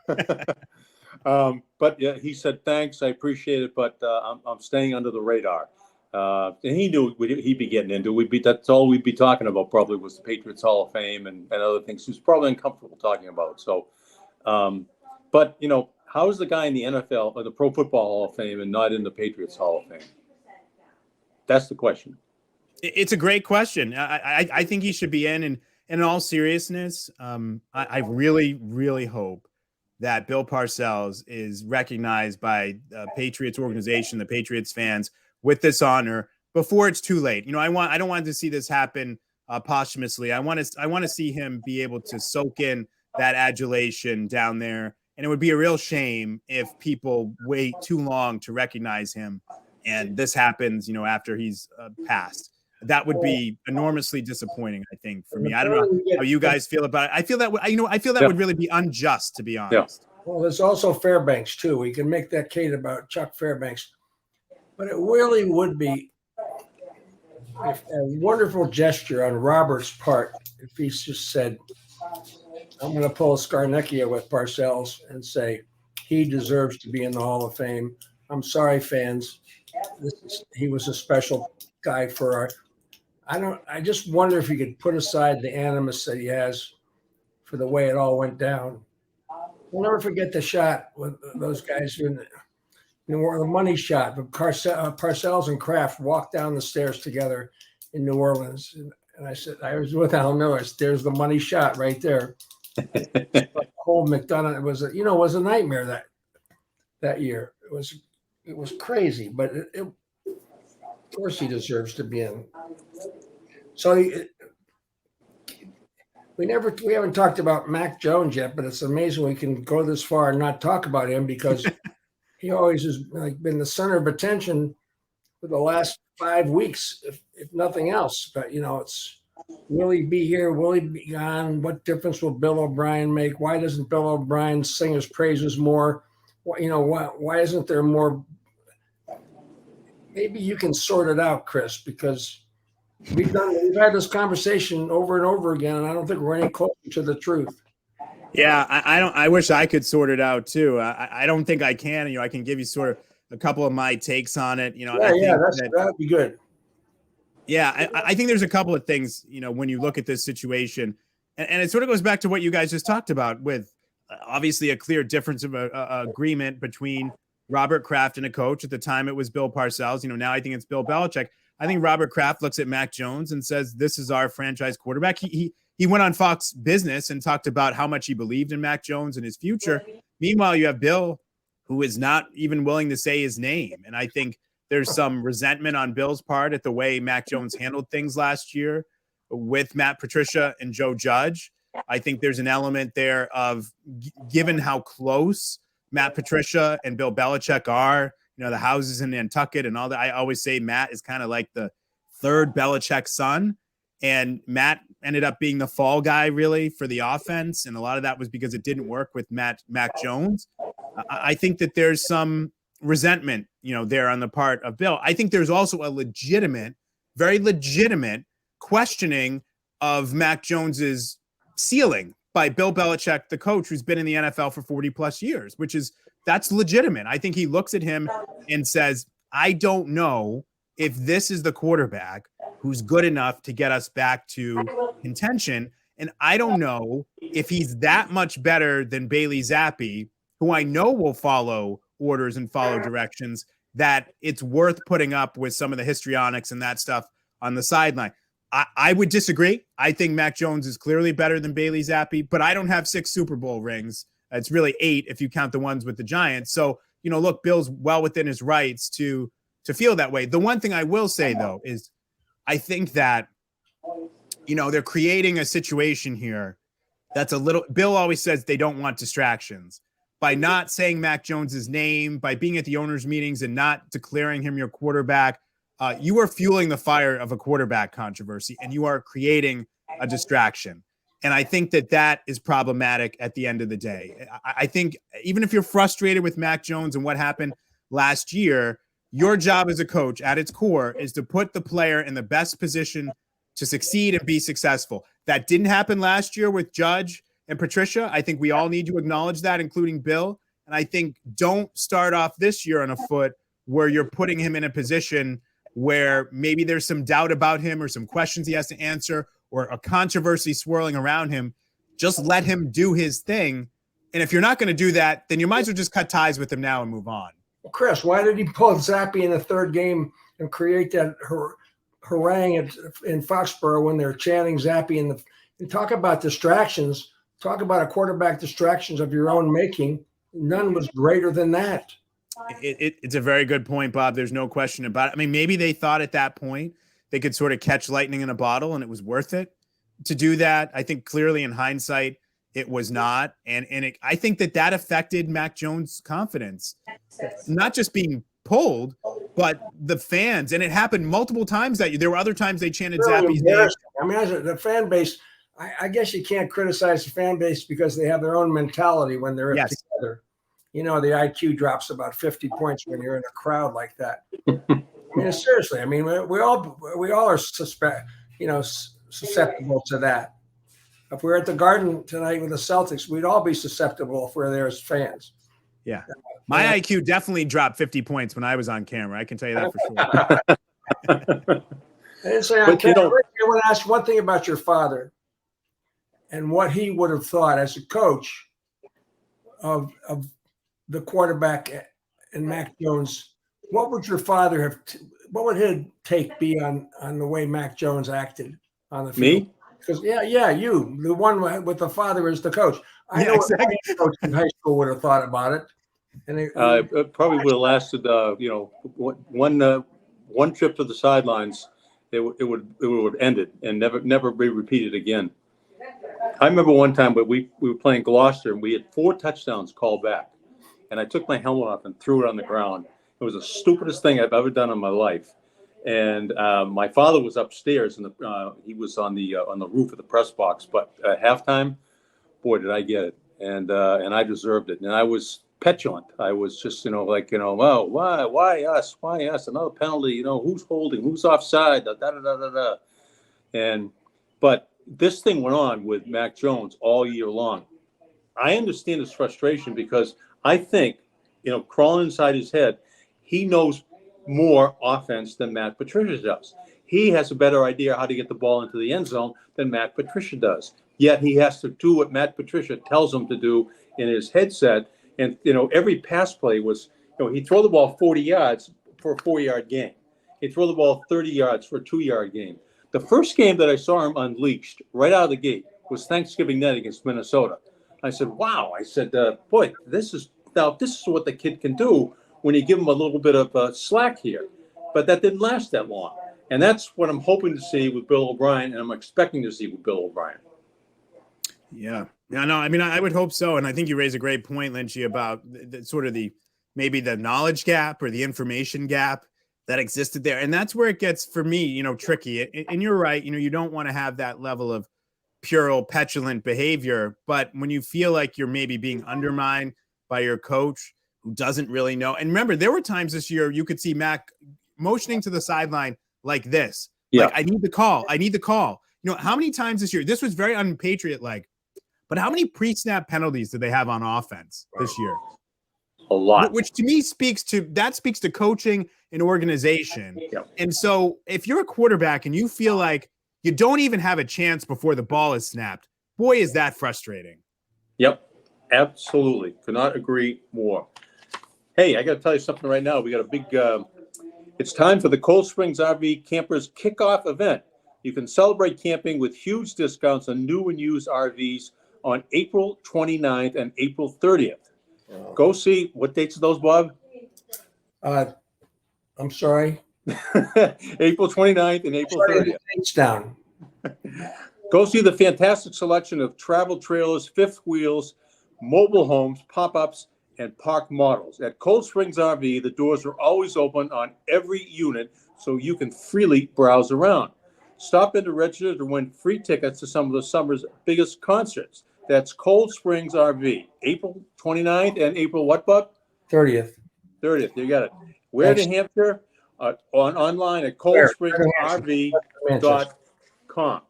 But yeah, he said, thanks, I appreciate it, but I'm staying under the radar. And he knew he'd be getting into. That's all we'd be talking about probably was the Patriots Hall of Fame and other things. He was probably uncomfortable talking about. So, but how is the guy in the NFL or the Pro Football Hall of Fame and not in the Patriots Hall of Fame? That's the question. It's a great question. I think he should be in. And in all seriousness, I really, really hope that Bill Parcells is recognized by the Patriots organization, the Patriots fans, with this honor before it's too late. I don't want to see this happen posthumously. I want to see him be able to soak in that adulation down there. And it would be a real shame if people wait too long to recognize him and this happens, after he's passed. That would be enormously disappointing, I think, for me. I don't know how you guys feel about it. I feel that would really be unjust, to be honest. Yeah. Well, there's also Fairbanks too. We can make that case about Chuck Fairbanks, but it really would be a wonderful gesture on Robert's part if he just said, I'm going to pull a Scarnecchia with Parcells and say he deserves to be in the Hall of Fame. I'm sorry, fans. He was a special guy for our. I just wonder if he could put aside the animus that he has for the way it all went down. We'll never forget the shot with those guys in the money shot. But Parcells and Kraft walked down the stairs together in New Orleans. And I said, I was with Alan Miller. There's the money shot right there. The whole McDonough was a nightmare that year. It was crazy, but of course he deserves to be in. So we haven't talked about Mac Jones yet, but it's amazing we can go this far and not talk about him because he always has been the center of attention for the last 5 weeks, if nothing else. But it's will he be here? Will he be gone? What difference will Bill O'Brien make? Why doesn't Bill O'Brien sing his praises more? Why isn't there more? Maybe you can sort it out, Chris, because we've had this conversation over and over again, and I don't think we're any closer to the truth. Yeah, I wish I could sort it out too. I don't think I can. I can give you sort of a couple of my takes on it. That'd be good. Yeah, I think there's a couple of things, when you look at this situation, and it sort of goes back to what you guys just talked about with obviously a clear difference of agreement between Robert Kraft and a coach. At the time, it was Bill Parcells. Now I think it's Bill Belichick. I think Robert Kraft looks at Mac Jones and says, this is our franchise quarterback. He went on Fox Business and talked about how much he believed in Mac Jones and his future. Meanwhile, you have Bill, who is not even willing to say his name. And I think there's some resentment on Bill's part at the way Mac Jones handled things last year with Matt Patricia and Joe Judge. I think there's an element there of, given how close Matt Patricia and Bill Belichick are, the houses in Nantucket and all that. I always say Matt is kind of like the third Belichick son, and Matt ended up being the fall guy really for the offense. And a lot of that was because it didn't work with Mac Jones. I think that there's some resentment, there on the part of Bill. I think there's also a very legitimate questioning of Mac Jones's ceiling by Bill Belichick, the coach who's been in the NFL for 40 plus years, that's legitimate. I think he looks at him and says, I don't know if this is the quarterback who's good enough to get us back to contention. And I don't know if he's that much better than Bailey Zappi, who I know will follow orders and follow directions, that it's worth putting up with some of the histrionics and that stuff on the sideline. I would disagree. I think Mac Jones is clearly better than Bailey Zappi, but I don't have 6 Super Bowl rings. It's really 8 if you count the ones with the Giants. So, look, Bill's well within his rights to feel that way. The one thing I will say, though, is I think that, they're creating a situation here that's a little – Bill always says they don't want distractions. By not saying Mac Jones's name, by being at the owners' meetings and not declaring him your quarterback, you are fueling the fire of a quarterback controversy, and you are creating a distraction. And I think that is problematic at the end of the day. I think even if you're frustrated with Mac Jones and what happened last year, your job as a coach at its core is to put the player in the best position to succeed and be successful. That didn't happen last year with Judge and Patricia. I think we all need to acknowledge that, including Bill. And I think don't start off this year on a foot where you're putting him in a position where maybe there's some doubt about him or some questions he has to answer or a controversy swirling around him. Just let him do his thing. And if you're not going to do that, then you might as well just cut ties with him now and move on. Well, Chris, why did he pull Zappe in the third game and create that harangue in Foxborough when they're chanting Zappe? And talk about distractions. Talk about a quarterback distractions of your own making. None was greater than that. It's a very good point, Bob. There's no question about it. I mean, maybe they thought at that point they could sort of catch lightning in a bottle and it was worth it to do that. I think clearly in hindsight, it was not. And I think that affected Mac Jones' confidence, not just being pulled, but the fans. And it happened multiple times that year. There were other times they chanted Zappe's name. I mean, the fan base, I guess you can't criticize the fan base because they have their own mentality when they're together. The IQ drops about 50 points when you're in a crowd like that. I mean, seriously. I mean, we all are susceptible to that. If we're at the Garden tonight with the Celtics, we'd all be susceptible if we're there as fans. Yeah. My IQ definitely dropped 50 points when I was on camera. I can tell you that for sure. I didn't say on camera. I want to ask one thing about your father and what he would have thought as a coach of the quarterback and Mac Jones. What would your father have? What would his take be on the way Mac Jones acted on the field? Me? Because you, the one with the father as the coach. I know exactly. What coach in high school would have thought about it, and it probably would have lasted. One trip to the sidelines. It would have ended and never be repeated again. I remember one time, but we were playing Gloucester and we had 4 touchdowns called back, and I took my helmet off and threw it on the ground. It was the stupidest thing I've ever done in my life. And my father was upstairs, and he was on the roof of the press box. But at halftime, boy, did I get it, and I deserved it. And I was petulant. I was just, oh, why us? Why us? Another penalty. Who's holding? Who's offside? But this thing went on with Mac Jones all year long. I understand his frustration because I think, crawling inside his head, he knows more offense than Matt Patricia does. He has a better idea how to get the ball into the end zone than Matt Patricia does. Yet he has to do what Matt Patricia tells him to do in his headset. And, every pass play was, he'd throw the ball 40 yards for a 4-yard gain. He'd throw the ball 30 yards for a 2-yard gain. The first game that I saw him unleashed right out of the gate was Thanksgiving night against Minnesota. I said, wow. I said, boy, this is what the kid can do when you give him a little bit of slack here. But that didn't last that long. And that's what I'm hoping to see with Bill O'Brien, and I'm expecting to see with Bill O'Brien. Yeah. No, I mean, I would hope so. And I think you raise a great point, Lynchy, about maybe the knowledge gap or the information gap that existed there. And that's where it gets, for me, tricky. And you're right. You don't want to have that level of puerile, petulant behavior. But when you feel like you're maybe being undermined by your coach who doesn't really know. And remember, there were times this year you could see Mac motioning to the sideline like this. Yeah. Like, I need the call. How many times this year, this was very un-Patriot-like, but how many pre-snap penalties did they have on offense this year? A lot. Which to me speaks to coaching and organization. Yep. And so if you're a quarterback and you feel like you don't even have a chance before the ball is snapped, boy, is that frustrating. Yep, absolutely. Could not agree more. Hey, I got to tell you something right now. We got a big it's time for the Cold Springs RV Campers Kickoff event. You can celebrate camping with huge discounts on new and used RVs on April 29th and April 30th. Go see, what dates are those, Bob? I'm sorry. April 29th and April Sorry, 30th. the dates down. Go see the fantastic selection of travel trailers, fifth wheels, mobile homes, pop-ups, and park models. At Cold Springs RV, the doors are always open on every unit, so you can freely browse around. Stop in to register to win free tickets to some of the summer's biggest concerts. That's Cold Springs RV, April 29th and April what, Bob? 30th. 30th, you got it. Where, New Hampshire? Online at coldspringsrv.com.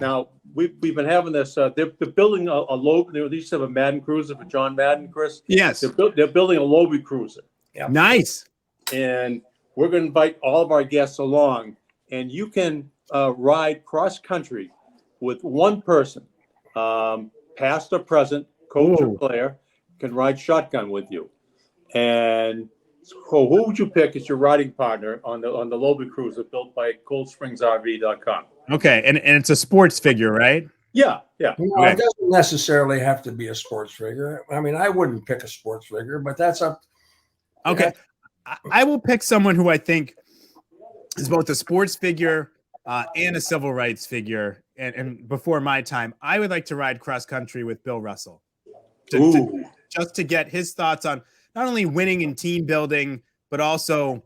Now, we've been having this, they're building a Lobe, they used to have a Madden Cruiser for John Madden, Chris. Yes. They're building a Lobe Cruiser. Yep. Nice. And we're going to invite all of our guests along, and you can ride cross-country with one person, past or present, coach or player, can ride shotgun with you. And so who would you pick as your riding partner on the Lobe Cruiser built by coldspringsrv.com? Okay, and it's a sports figure, right? Yeah. No, Okay. it doesn't necessarily have to be a sports figure. I mean, I wouldn't pick a sports figure, but that's up. Okay. I will pick someone who I think is both a sports figure and a civil rights figure. And before my time, I would like to ride cross country with Bill Russell. Just to get his thoughts on not only winning and team building, but also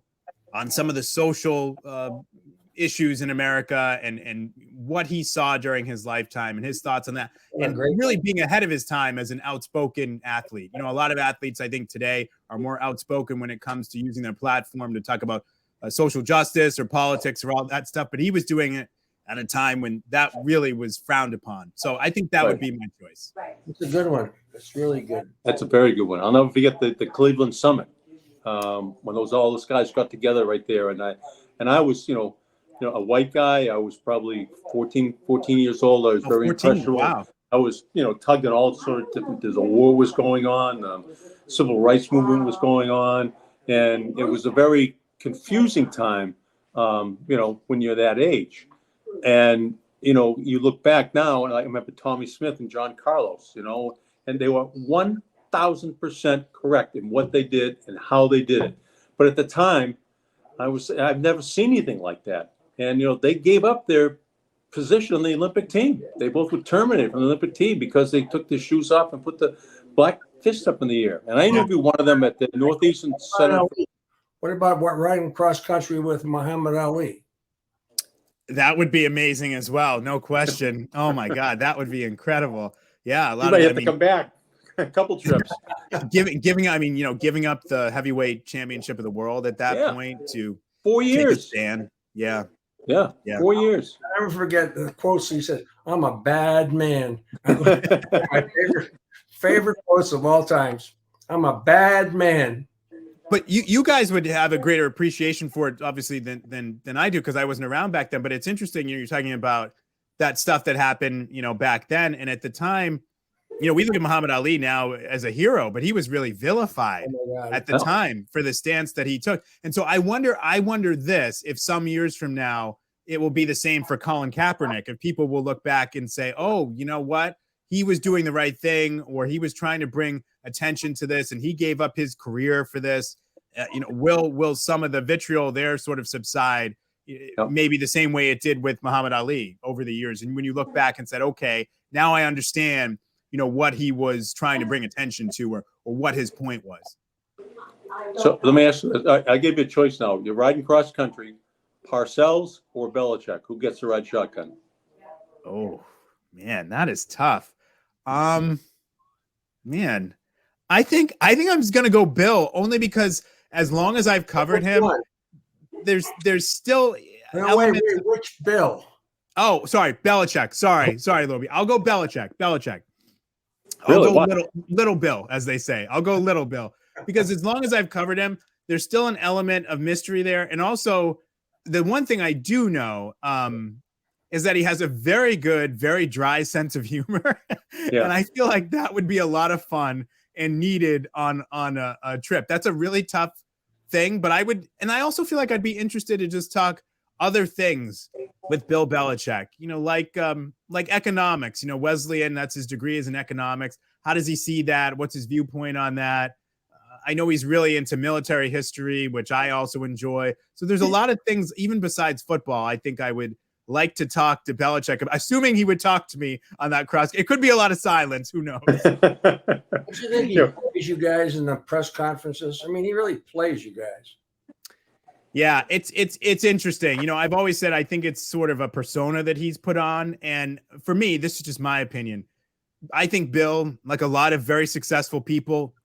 on some of the social issues in America and what he saw during his lifetime and his thoughts on that. And really being ahead of his time as an outspoken athlete. You know, a lot of athletes, I think, today are more outspoken when it comes to using their platform to talk about social justice or politics or all that stuff. But he was doing it at a time when that really was frowned upon. So I think that would be my choice. It's a good one. It's really good. That's a very good one. I'll never forget the Cleveland Summit when all those guys got together right there. And I was, a white guy. I was probably 14 years old. I was very 14, impressionable. wow. I was, tugged in all sorts of different, there's a war was going on, civil rights movement was going on. And it was a very confusing time, when you're that age. And, you look back now, and I remember Tommy Smith and John Carlos, and they were 1,000% correct in what they did and how they did it. But at the time, I've never seen anything like that. And, they gave up their position on the Olympic team. They both were terminated from the Olympic team because they took their shoes off and put the black fist up in the air. And I interviewed one of them at the Northeastern Center. What about riding cross country with Muhammad Ali? That would be amazing as well. No question. Oh my God. That would be incredible. Yeah. You might have to come back a couple trips. giving up the heavyweight championship of the world at that point to 4 years. Take a stand. Yeah. 4 years. I never forget the quotes he said, "I'm a bad man." My favorite quotes of all times. I'm a bad man. But you guys would have a greater appreciation for it, obviously, than I do, because I wasn't around back then. But it's interesting, you're talking about that stuff that happened, back then. And at the time, we look at Muhammad Ali now as a hero, but he was really vilified at the time for the stance that he took. And so I wonder this, if some years from now, it will be the same for Colin Kaepernick. If people will look back and say, oh, you know what? He was doing the right thing, or he was trying to bring attention to this and he gave up his career for this. Will some of the vitriol there sort of subside, maybe the same way it did with Muhammad Ali over the years? And when you look back and said, okay, now I understand, what he was trying to bring attention to, or what his point was. So let me ask you, I gave you a choice now. You're riding cross country, Parcells or Belichick? Who gets to ride shotgun? Oh man, that is tough. Man, I think I'm just gonna go Bill, only because as long as I've covered him, there's still wait, which Bill? Oh, sorry, Belichick. Sorry, Lobie. I'll go Belichick. Really? I'll go little Bill, as they say. I'll go little Bill, because as long as I've covered him, there's still an element of mystery there. And also, the one thing I do know is that he has a very good, very dry sense of humor. Yeah. And I feel like that would be a lot of fun and needed on a trip. That's a really tough thing, but I also feel like I'd be interested to just talk other things with Bill Belichick, like economics, Wesleyan, that's his degree is in economics. How does he see that? What's his viewpoint on that? I know he's really into military history, which I also enjoy. So there's a lot of things, even besides football, I think I would like to talk to Belichick, assuming he would talk to me on that cross. It could be a lot of silence. Who knows? Don't you think he plays you guys in the press conferences? I mean, he really plays you guys. Yeah, it's interesting. I've always said I think it's sort of a persona that he's put on. And for me, this is just my opinion. I think Bill, like a lot of very successful people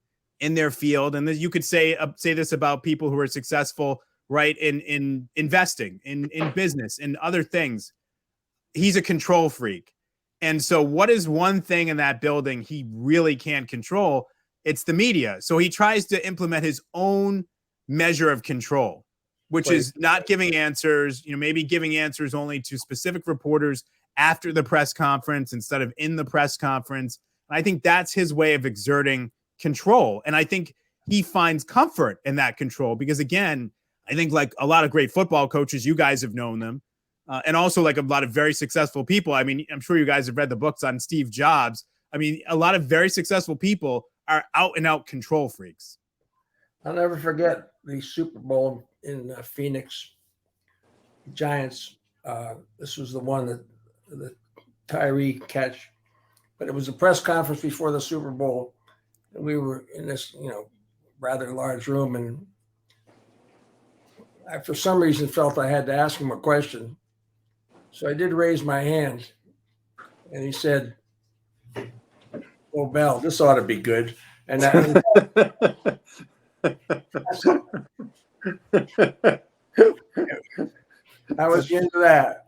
in their field, and you could say this about people who are successful, right, in investing, in business, and other things. He's a control freak. And so what is one thing in that building he really can't control? It's the media. So he tries to implement his own measure of control, which is not giving answers, maybe giving answers only to specific reporters after the press conference instead of in the press conference. And I think that's his way of exerting control. And I think he finds comfort in that control because, again, I think like a lot of great football coaches, you guys have known them, and also like a lot of very successful people. I mean, I'm sure you guys have read the books on Steve Jobs. I mean, a lot of very successful people are out and out control freaks. I'll never forget the Super Bowl in Phoenix, Giants. This was the one that the Tyree catch, but it was a press conference before the Super Bowl. And we were in this, rather large room, and I, for some reason, felt I had to ask him a question. So I did raise my hand, and he said, "Oh, Bell, this ought to be good." And I was into that.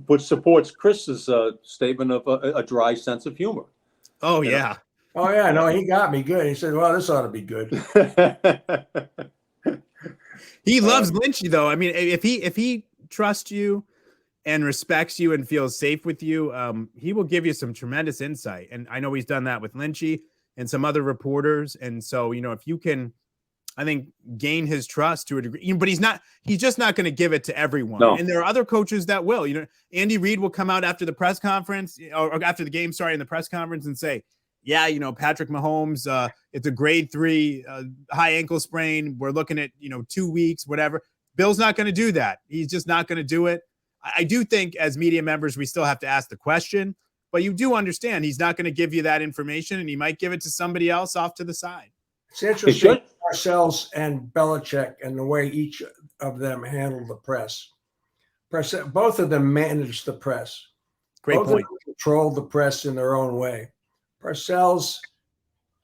Which supports Chris's statement of a dry sense of humor. Oh, yeah. Oh, yeah. No, he got me good. He said, "Well, this ought to be good." He loves Lynchy, though. I mean, if he trusts you and respects you and feels safe with you, he will give you some tremendous insight. And I know he's done that with Lynchy and some other reporters. And so, if you can, I think, gain his trust to a degree, but he's just not going to give it to everyone. No. And there are other coaches that will. Andy Reid will come out after the press conference or after the game, in the press conference and say, "Yeah, Patrick Mahomes, it's a grade 3 high ankle sprain. We're looking at, 2 weeks, whatever." Bill's not going to do that. He's just not going to do it. I do think as media members, we still have to ask the question, but you do understand he's not going to give you that information, and he might give it to somebody else off to the side. It's interesting, Parcells and Belichick, and the way each of them handle the press. Both of them manage the press. Great Both point. of them control the press in their own way. Parcells,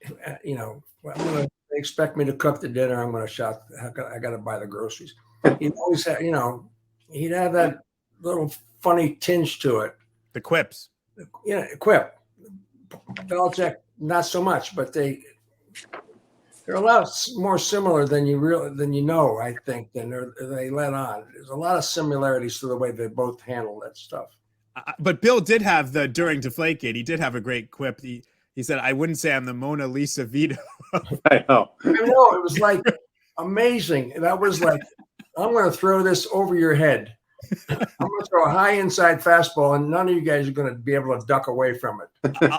they expect me to cook the dinner. I'm going to shop. I got to buy the groceries. He'd always have, he'd have that little funny tinge to it. The quips. Quip. Belichick, not so much, but they're a lot more similar than you know. I think than they let on. There's a lot of similarities to the way they both handle that stuff. But Bill did have during Deflategate, he did have a great quip. He said, "I wouldn't say I'm the Mona Lisa Vito." I know. It was like amazing. And I was like, "I'm going to throw this over your head. I'm going to throw a high inside fastball, and none of you guys are going to be able to duck away from it."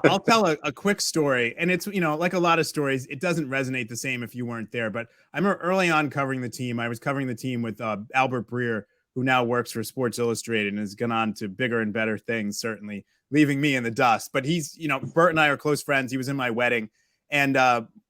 I'll tell a quick story, and it's like a lot of stories, it doesn't resonate the same if you weren't there. But I remember early on covering the team. I was covering the team with Albert Breer, who now works for Sports Illustrated and has gone on to bigger and better things, certainly leaving me in the dust. But he's, Bert and I are close friends. He was in my wedding. And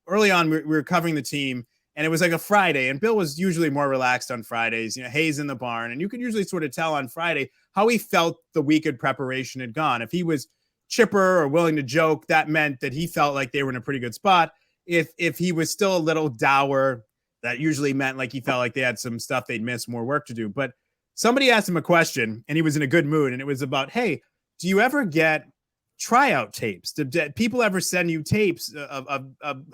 early on, we were covering the team, and it was like a Friday. And Bill was usually more relaxed on Fridays, Hayes in the barn. And you could usually sort of tell on Friday how he felt the week of preparation had gone. If he was chipper or willing to joke, that meant that he felt like they were in a pretty good spot. If he was still a little dour, that usually meant like he felt like they had some stuff they'd missed, more work to do. But somebody asked him a question, and he was in a good mood, and it was about, "Hey, do you ever get tryout tapes? Do people ever send you tapes of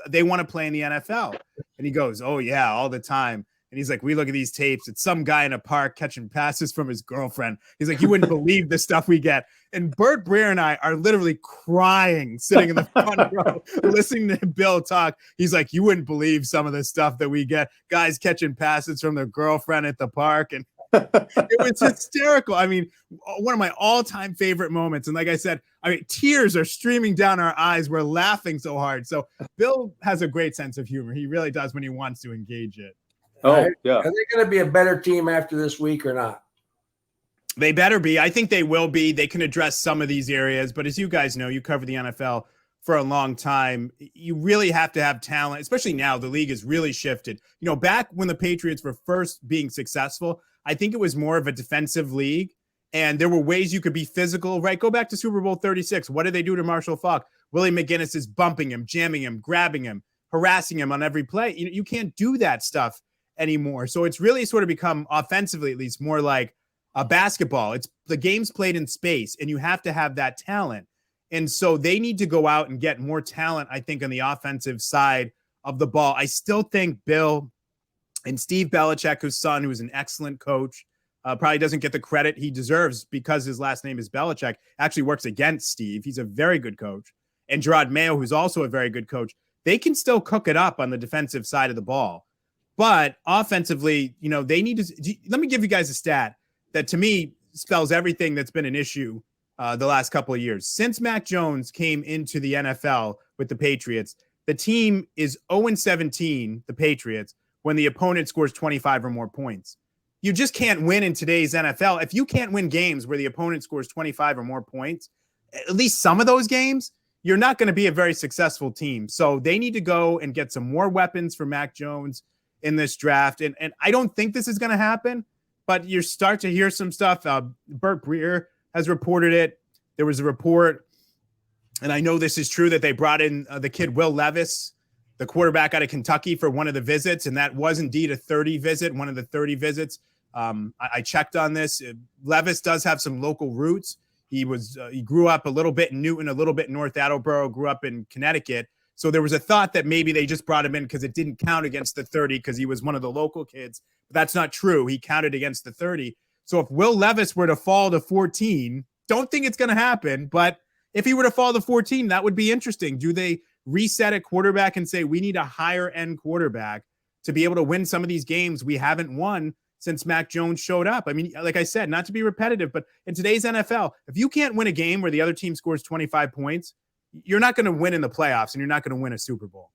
they want to play in the NFL?" And he goes, "Oh, yeah, all the time." And he's like, "We look at these tapes. It's some guy in a park catching passes from his girlfriend." He's like, "You wouldn't believe the stuff we get." And Bert Breer and I are literally crying, sitting in the front row, listening to Bill talk. He's like, "You wouldn't believe some of the stuff that we get. Guys catching passes from their girlfriend at the park." And It was hysterical. I mean, one of my all-time favorite moments. And like I said, I mean, tears are streaming down our eyes. We're laughing so hard. So Bill has a great sense of humor. He really does when he wants to engage it. Oh, yeah. Are they going to be a better team after this week or not? They better be. I think they will be. They can address some of these areas. But as you guys know, you cover the NFL for a long time. You really have to have talent, especially now. The league has really shifted. You know, back when the Patriots were first being successful, I think it was more of a defensive league. And there were ways you could be physical, right? Go back to Super Bowl 36. What did they do to Marshall Faulk? Willie McGinnis is bumping him, jamming him, grabbing him, harassing him on every play. You can't do that stuff anymore. So it's really sort of become, offensively at least, more like a basketball. It's the game's played in space, and you have to have that talent. And so they need to go out and get more talent, I think, on the offensive side of the ball. I still think Bill and Steve Belichick, whose son, who's an excellent coach, probably doesn't get the credit he deserves because his last name is Belichick, actually works against Steve. He's a very good coach. And Gerard Mayo, who's also a very good coach, they can still cook it up on the defensive side of the ball. But offensively, you know, they need to – let me give you guys a stat that to me spells everything that's been an issue the last couple of years. Since Mac Jones came into the NFL with the Patriots, the team is 0-17, the Patriots, when the opponent scores 25 or more points. You just can't win in today's NFL. If you can't win games where the opponent scores 25 or more points, at least some of those games, you're not going to be a very successfurt team. So they need to go and get some more weapons for Mac Jones in this draft. And I don't think this is going to happen, but you start to hear some stuff. Burt Breer has reported it. There was a report, and I know this is true, that they brought in the kid Will Levis, the quarterback out of Kentucky, for one of the visits, and that was indeed a 30 visit, one of the 30 visits. I checked on this. Levis does have some local roots. He grew up a little bit in Newton, a little bit in North Attleboro, grew up in Connecticut. So there was a thought that maybe they just brought him in because it didn't count against the 30 because he was one of the local kids. But that's not true. He counted against the 30. So if Will Levis were to fall to 14, don't think it's going to happen, but if he were to fall to 14, that would be interesting. Do they reset at quarterback and say, we need a higher end quarterback to be able to win some of these games we haven't won since Mac Jones showed up? I mean, like I said, not to be repetitive, but in today's NFL, if you can't win a game where the other team scores 25 points, you're not going to win in the playoffs, and you're not going to win a Super Bowl.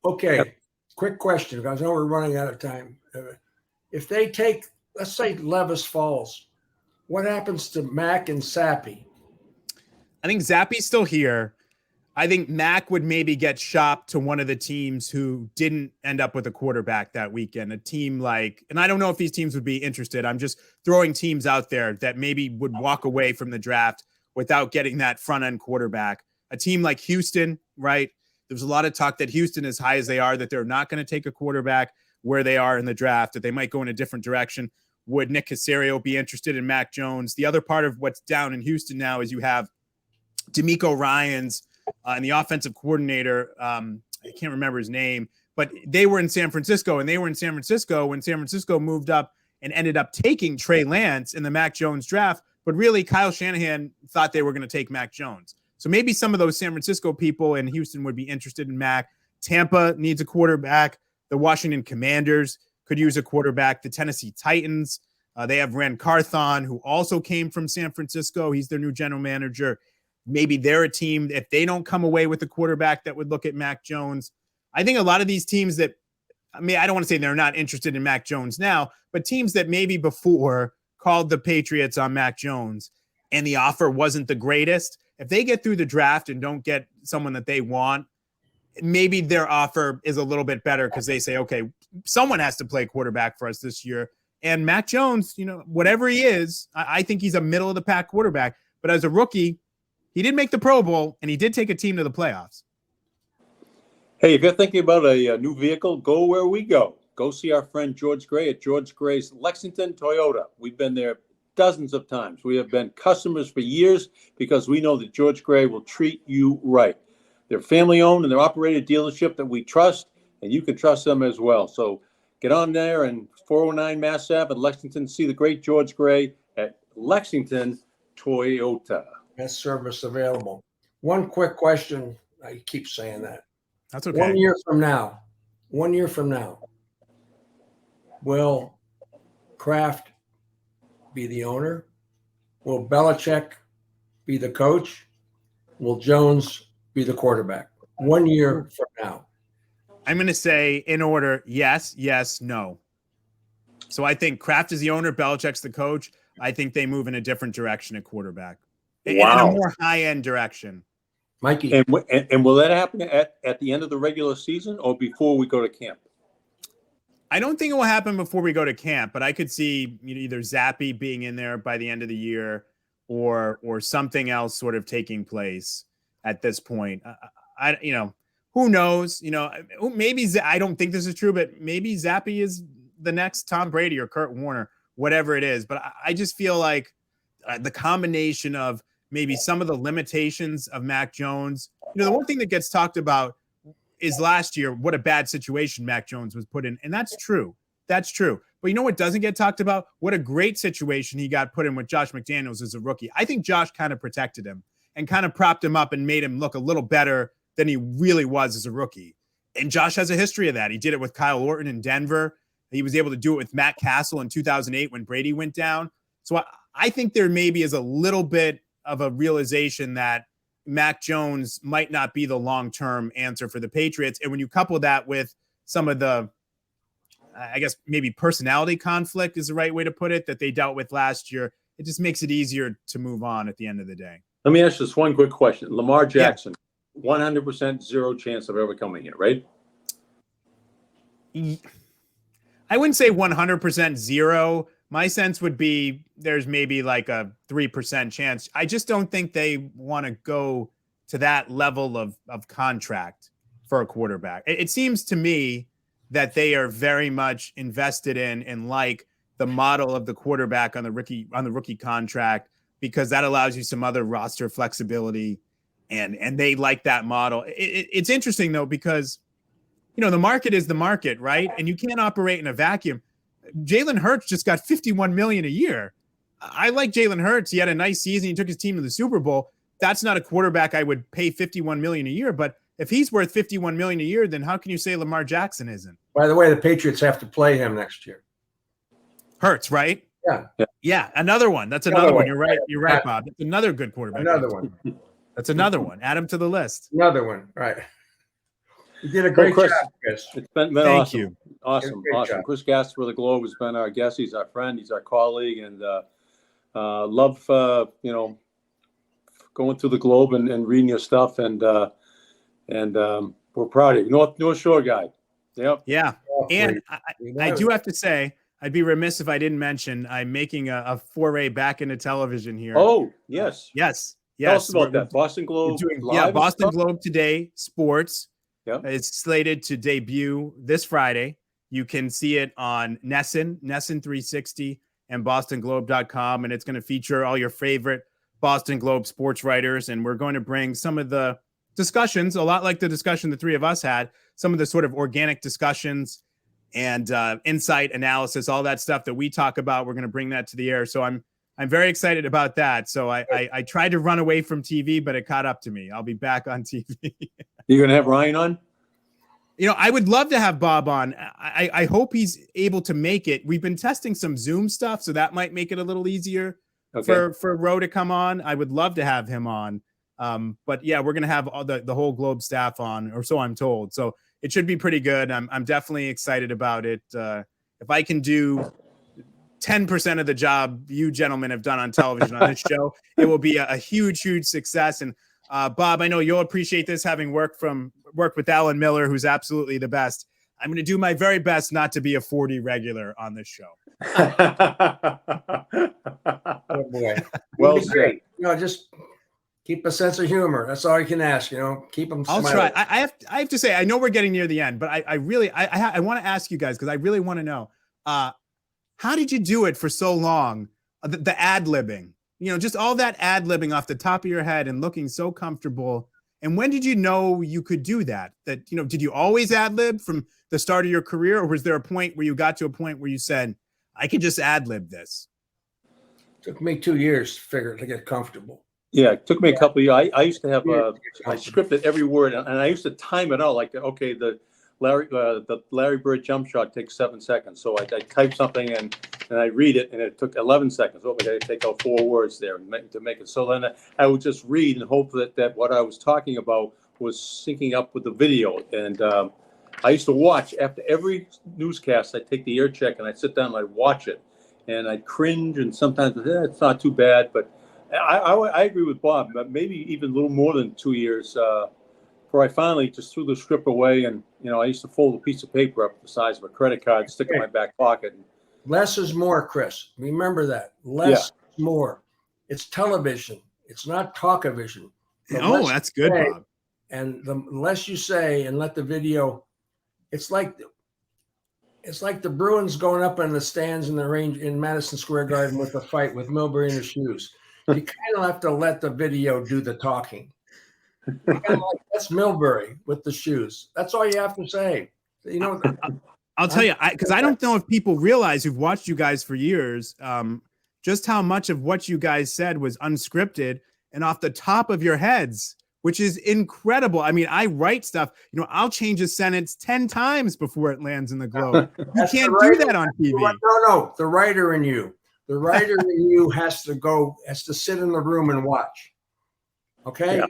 Okay. Quick question, because I know we're running out of time. If they take, let's say Levis falls, what happens to Mac and Sappy? I think Zappy's still here. I think Mac would maybe get shopped to one of the teams who didn't end up with a quarterback that weekend. A team like, and I don't know if these teams would be interested. I'm just throwing teams out there that maybe would walk away from the draft without getting that front end quarterback. A team like Houston, right? There's a lot of talk that Houston, as high as they are, that they're not going to take a quarterback where they are in the draft, that they might go in a different direction. Would Nick Caserio be interested in Mac Jones? The other part of what's down in Houston now is you have D'Amico Ryans and the offensive coordinator. I can't remember his name, but they were in San Francisco, and they were in San Francisco when San Francisco moved up and ended up taking Trey Lance in the Mac Jones draft. But really, Kyle Shanahan thought they were going to take Mac Jones. So maybe some of those San Francisco people in Houston would be interested in Mac. Tampa needs a quarterback. The Washington Commanders could use a quarterback. The Tennessee Titans, they have Ran Carthon, who also came from San Francisco. He's their new general manager. Maybe they're a team, if they don't come away with a quarterback, that would look at Mac Jones. I think a lot of these teams that, I mean, I don't want to say they're not interested in Mac Jones now, but teams that maybe before called the Patriots on Mac Jones and the offer wasn't the greatest, if they get through the draft and don't get someone that they want, maybe their offer is a little bit better because they say, okay, someone has to play quarterback for us this year. And Mac Jones, you know, whatever he is, I think he's a middle of the pack quarterback. But as a rookie, he did make the Pro Bowl, and he did take a team to the playoffs. Hey, if you're thinking about a new vehicle, go where we go. Go see our friend George Gray at George Gray's Lexington Toyota. We've been there dozens of times. We have been customers for years because we know that George Gray will treat you right. They're family-owned and they're operated dealership that we trust, and you can trust them as well. So get on there and 409 Mass Ave in Lexington. See the great George Gray at Lexington Toyota. Best service available. One quick question. I keep saying that. That's okay. 1 year from now, will Kraft be the owner? Will Belichick be the coach? Will Jones be the quarterback? 1 year from now. I'm going to say in order, yes, yes, no. So I think Kraft is the owner, Belichick's the coach. I think they move in a different direction at quarterback. Wow. In a more high-end direction. Mikey. And will that happen at the end of the regular season or before we go to camp? I don't think it will happen before we go to camp, but I could see either Zappy being in there by the end of the year or something else sort of taking place at this point. Who knows? Maybe I don't think this is true, but maybe Zappy is the next Tom Brady or Kurt Warner, whatever it is. But I just feel like the combination of maybe some of the limitations of Mac Jones. The one thing that gets talked about is last year, what a bad situation Mac Jones was put in. And that's true. That's true. But you know what doesn't get talked about? What a great situation he got put in with Josh McDaniels as a rookie. I think Josh kind of protected him and kind of propped him up and made him look a little better than he really was as a rookie. And Josh has a history of that. He did it with Kyle Orton in Denver. He was able to do it with Matt Castle in 2008 when Brady went down. So I think there maybe is a little bit of a realization that Mac Jones might not be the long-term answer for the Patriots. And when you couple that with some of the, I guess maybe personality conflict is the right way to put it, that they dealt with last year, it just makes it easier to move on at the end of the day. Let me ask you this one quick question. Lamar Jackson, 100% zero chance of ever coming here, right? I wouldn't say 100% zero. My sense would be there's maybe like a 3% chance. I just don't think they want to go to that level of contract for a quarterback. It seems to me that they are very much invested in and like the model of the quarterback on the rookie contract, because that allows you some other roster flexibility, and they like that model. It's interesting though, because the market is the market, right? And you can't operate in a vacuum. Jalen Hurts just got $51 million a year. I like Jalen Hurts. He had a nice season. He took his team to the Super Bowl. That's not a quarterback I would pay $51 million a year. But if he's worth $51 million a year, then how can you say Lamar Jackson isn't? By the way, the Patriots have to play him next year. Hurts, right? Yeah. Another one. That's another one. You're right. You're right, Bob. That's another good quarterback. Another one. That's another one. Add him to the list. Another one. Right. You did a great job, Chris. It's been Thank awesome. you. Awesome. Job. Chris Gasper of the Globe has been our guest. He's our friend. He's our colleague, and love going through the Globe and reading your stuff. And we're proud of you. North Shore guy. Yep. Yeah. And I do have to say, I'd be remiss if I didn't mention I'm making a foray back into television here. Oh, yes. Yes. Tell us about that. Boston Globe. Boston Globe Today Sports. Yep. It's slated to debut this Friday. You can see it on Nesson 360 and bostonglobe.com. And it's going to feature all your favorite Boston Globe sports writers. And we're going to bring some of the discussions, a lot like the discussion the three of us had, some of the sort of organic discussions and insight analysis, all that stuff that we talk about. We're going to bring that to the air. So I'm very excited about that. So I tried to run away from TV, but it caught up to me. I'll be back on TV. You're going to have Ryan on? I would love to have Bob on. I hope he's able to make it. We've been testing some Zoom stuff, so that might make it a little easier for Roe to come on. I would love to have him on. But yeah, we're going to have all the whole Globe staff on, or so I'm told. So it should be pretty good. I'm definitely excited about it. If I can do 10% of the job you gentlemen have done on television on this show, it will be a huge, huge success. And Bob, I know you'll appreciate this, having worked with Alan Miller, who's absolutely the best. I'm going to do my very best not to be a 40 regular on this show. Oh boy. Well said. Just keep a sense of humor. That's all you can ask. Keep them smiling. I'll try. I have to say, I know we're getting near the end, but I really want to ask you guys, because I really want to know, how did you do it for so long? The ad-libbing, just all that ad-libbing off the top of your head and looking so comfortable. And when did you know you could do that? Did you always ad-lib from the start of your career, or was there a point where you got to a point where you said, I could just ad-lib this? Took me 2 years to get comfortable. Yeah, it took me a couple of years. I used to have I scripted every word, and I used to time it out. Like, okay, the the Larry Bird jump shot takes 7 seconds. So I type something and I read it, and it took 11 seconds. Oh, I got to take out 4 words there to make it. So then I would just read and hope that what I was talking about was syncing up with the video. And I used to watch after every newscast. I'd take the ear check and I'd sit down and I'd watch it, and I'd cringe, and sometimes it's not too bad. But I agree with Bob. But maybe even a little more than 2 years before I finally just threw the script away. And I used to fold a piece of paper up the size of a credit card, stick it in my back pocket. Less is more, Chris. Remember that. Less is more. It's television. It's not talk-o-vision. Oh, that's good, Bob. And the less you say and let the video, it's like the Bruins going up in the stands in the range in Madison Square Garden with the fight with Milbury in the shoes. You kind of have to let the video do the talking. That's Milbury with the shoes. That's all you have to say. I'll tell you, because I don't know if people realize who've watched you guys for years, just how much of what you guys said was unscripted and off the top of your heads, which is incredible. I mean, I write stuff, I'll change a sentence 10 times before it lands in the Globe. You can't do that on TV. No, the writer in you. The writer in you has to sit in the room and watch. Okay? Yeah.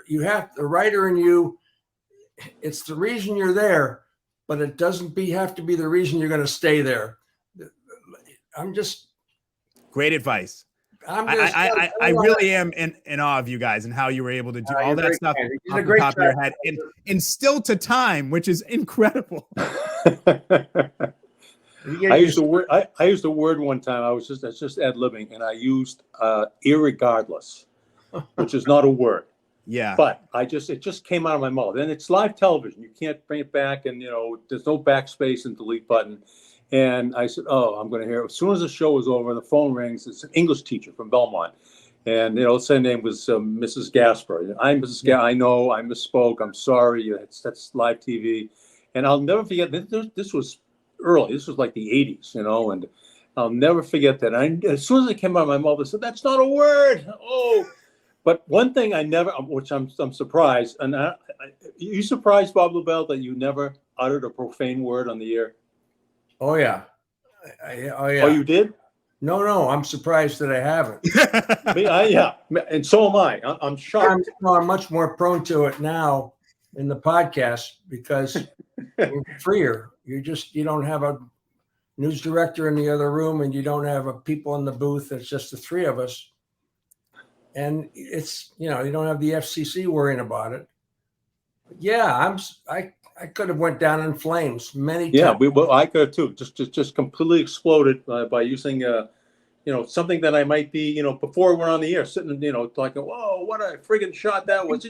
You have the writer in you. It's the reason you're there, but it doesn't have to be the reason you're going to stay there. Great advice. I really am in awe of you guys and how you were able to do all that stuff off the top of your head and still to time, which is incredible. I used the word one time. That's just ad-libbing, and I used irregardless, which is not a word. Yeah. But it just came out of my mouth. And it's live television. You can't bring it back, and there's no backspace and delete button. And I said, I'm going to hear it. As soon as the show was over and the phone rings, it's an English teacher from Belmont. And, her name was Mrs. Gasper. I'm Mrs. Gasper. I know I misspoke. I'm sorry. That's live TV. And I'll never forget, this was early. This was like the 80s, and I'll never forget that. As soon as it came out of my mouth, I said, that's not a word. Oh, but one thing which I'm surprised. And you surprised, Bob LaBelle, that you never uttered a profane word on the air? Oh, yeah. Oh, you did? No, I'm surprised that I haven't. Yeah, and so am I. I'm shocked. I'm much more prone to it now in the podcast because we're freer. You don't have a news director in the other room, and you don't have people in the booth. It's just the three of us. And it's, you don't have the FCC worrying about it. But yeah, I could have went down in flames many times. Yeah, I could have too. Just completely exploded by using something that I might be, before we're on the air, sitting, talking, whoa, what a friggin' shot that was.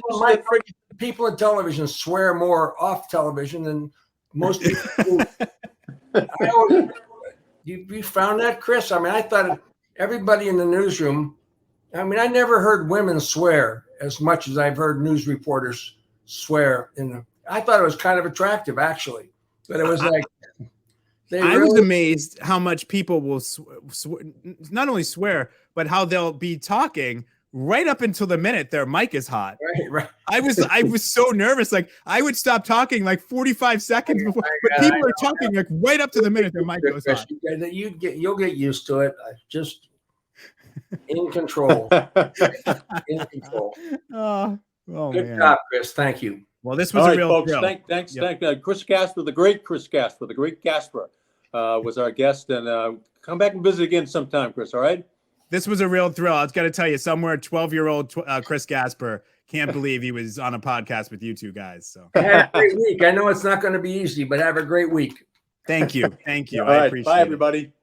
People in television swear more off television than most people do. You found that, Chris? I mean, I thought everybody in the newsroom, I never heard women swear as much as I've heard news reporters swear. I thought it was kind of attractive, actually. But it was like... I was amazed how much people will not only swear, but how they'll be talking right up until the minute their mic is hot. Right. I was so nervous. Like I would stop talking like 45 seconds before, but people are talking like right up to the minute their mic goes hot. You'll get used to it. Just in control. In control. Good job, Chris. Thank you. Well, this was a real folks. thrill. Thanks. Chris Gasper, the great Gasper, was our guest, and come back and visit again sometime, Chris. All right. This was a real thrill. I was got to tell you, somewhere 12-year-old Chris Gasper can't believe he was on a podcast with you two guys. So have a great week. I know it's not going to be easy, but have a great week. Thank you. All right. Bye, everybody.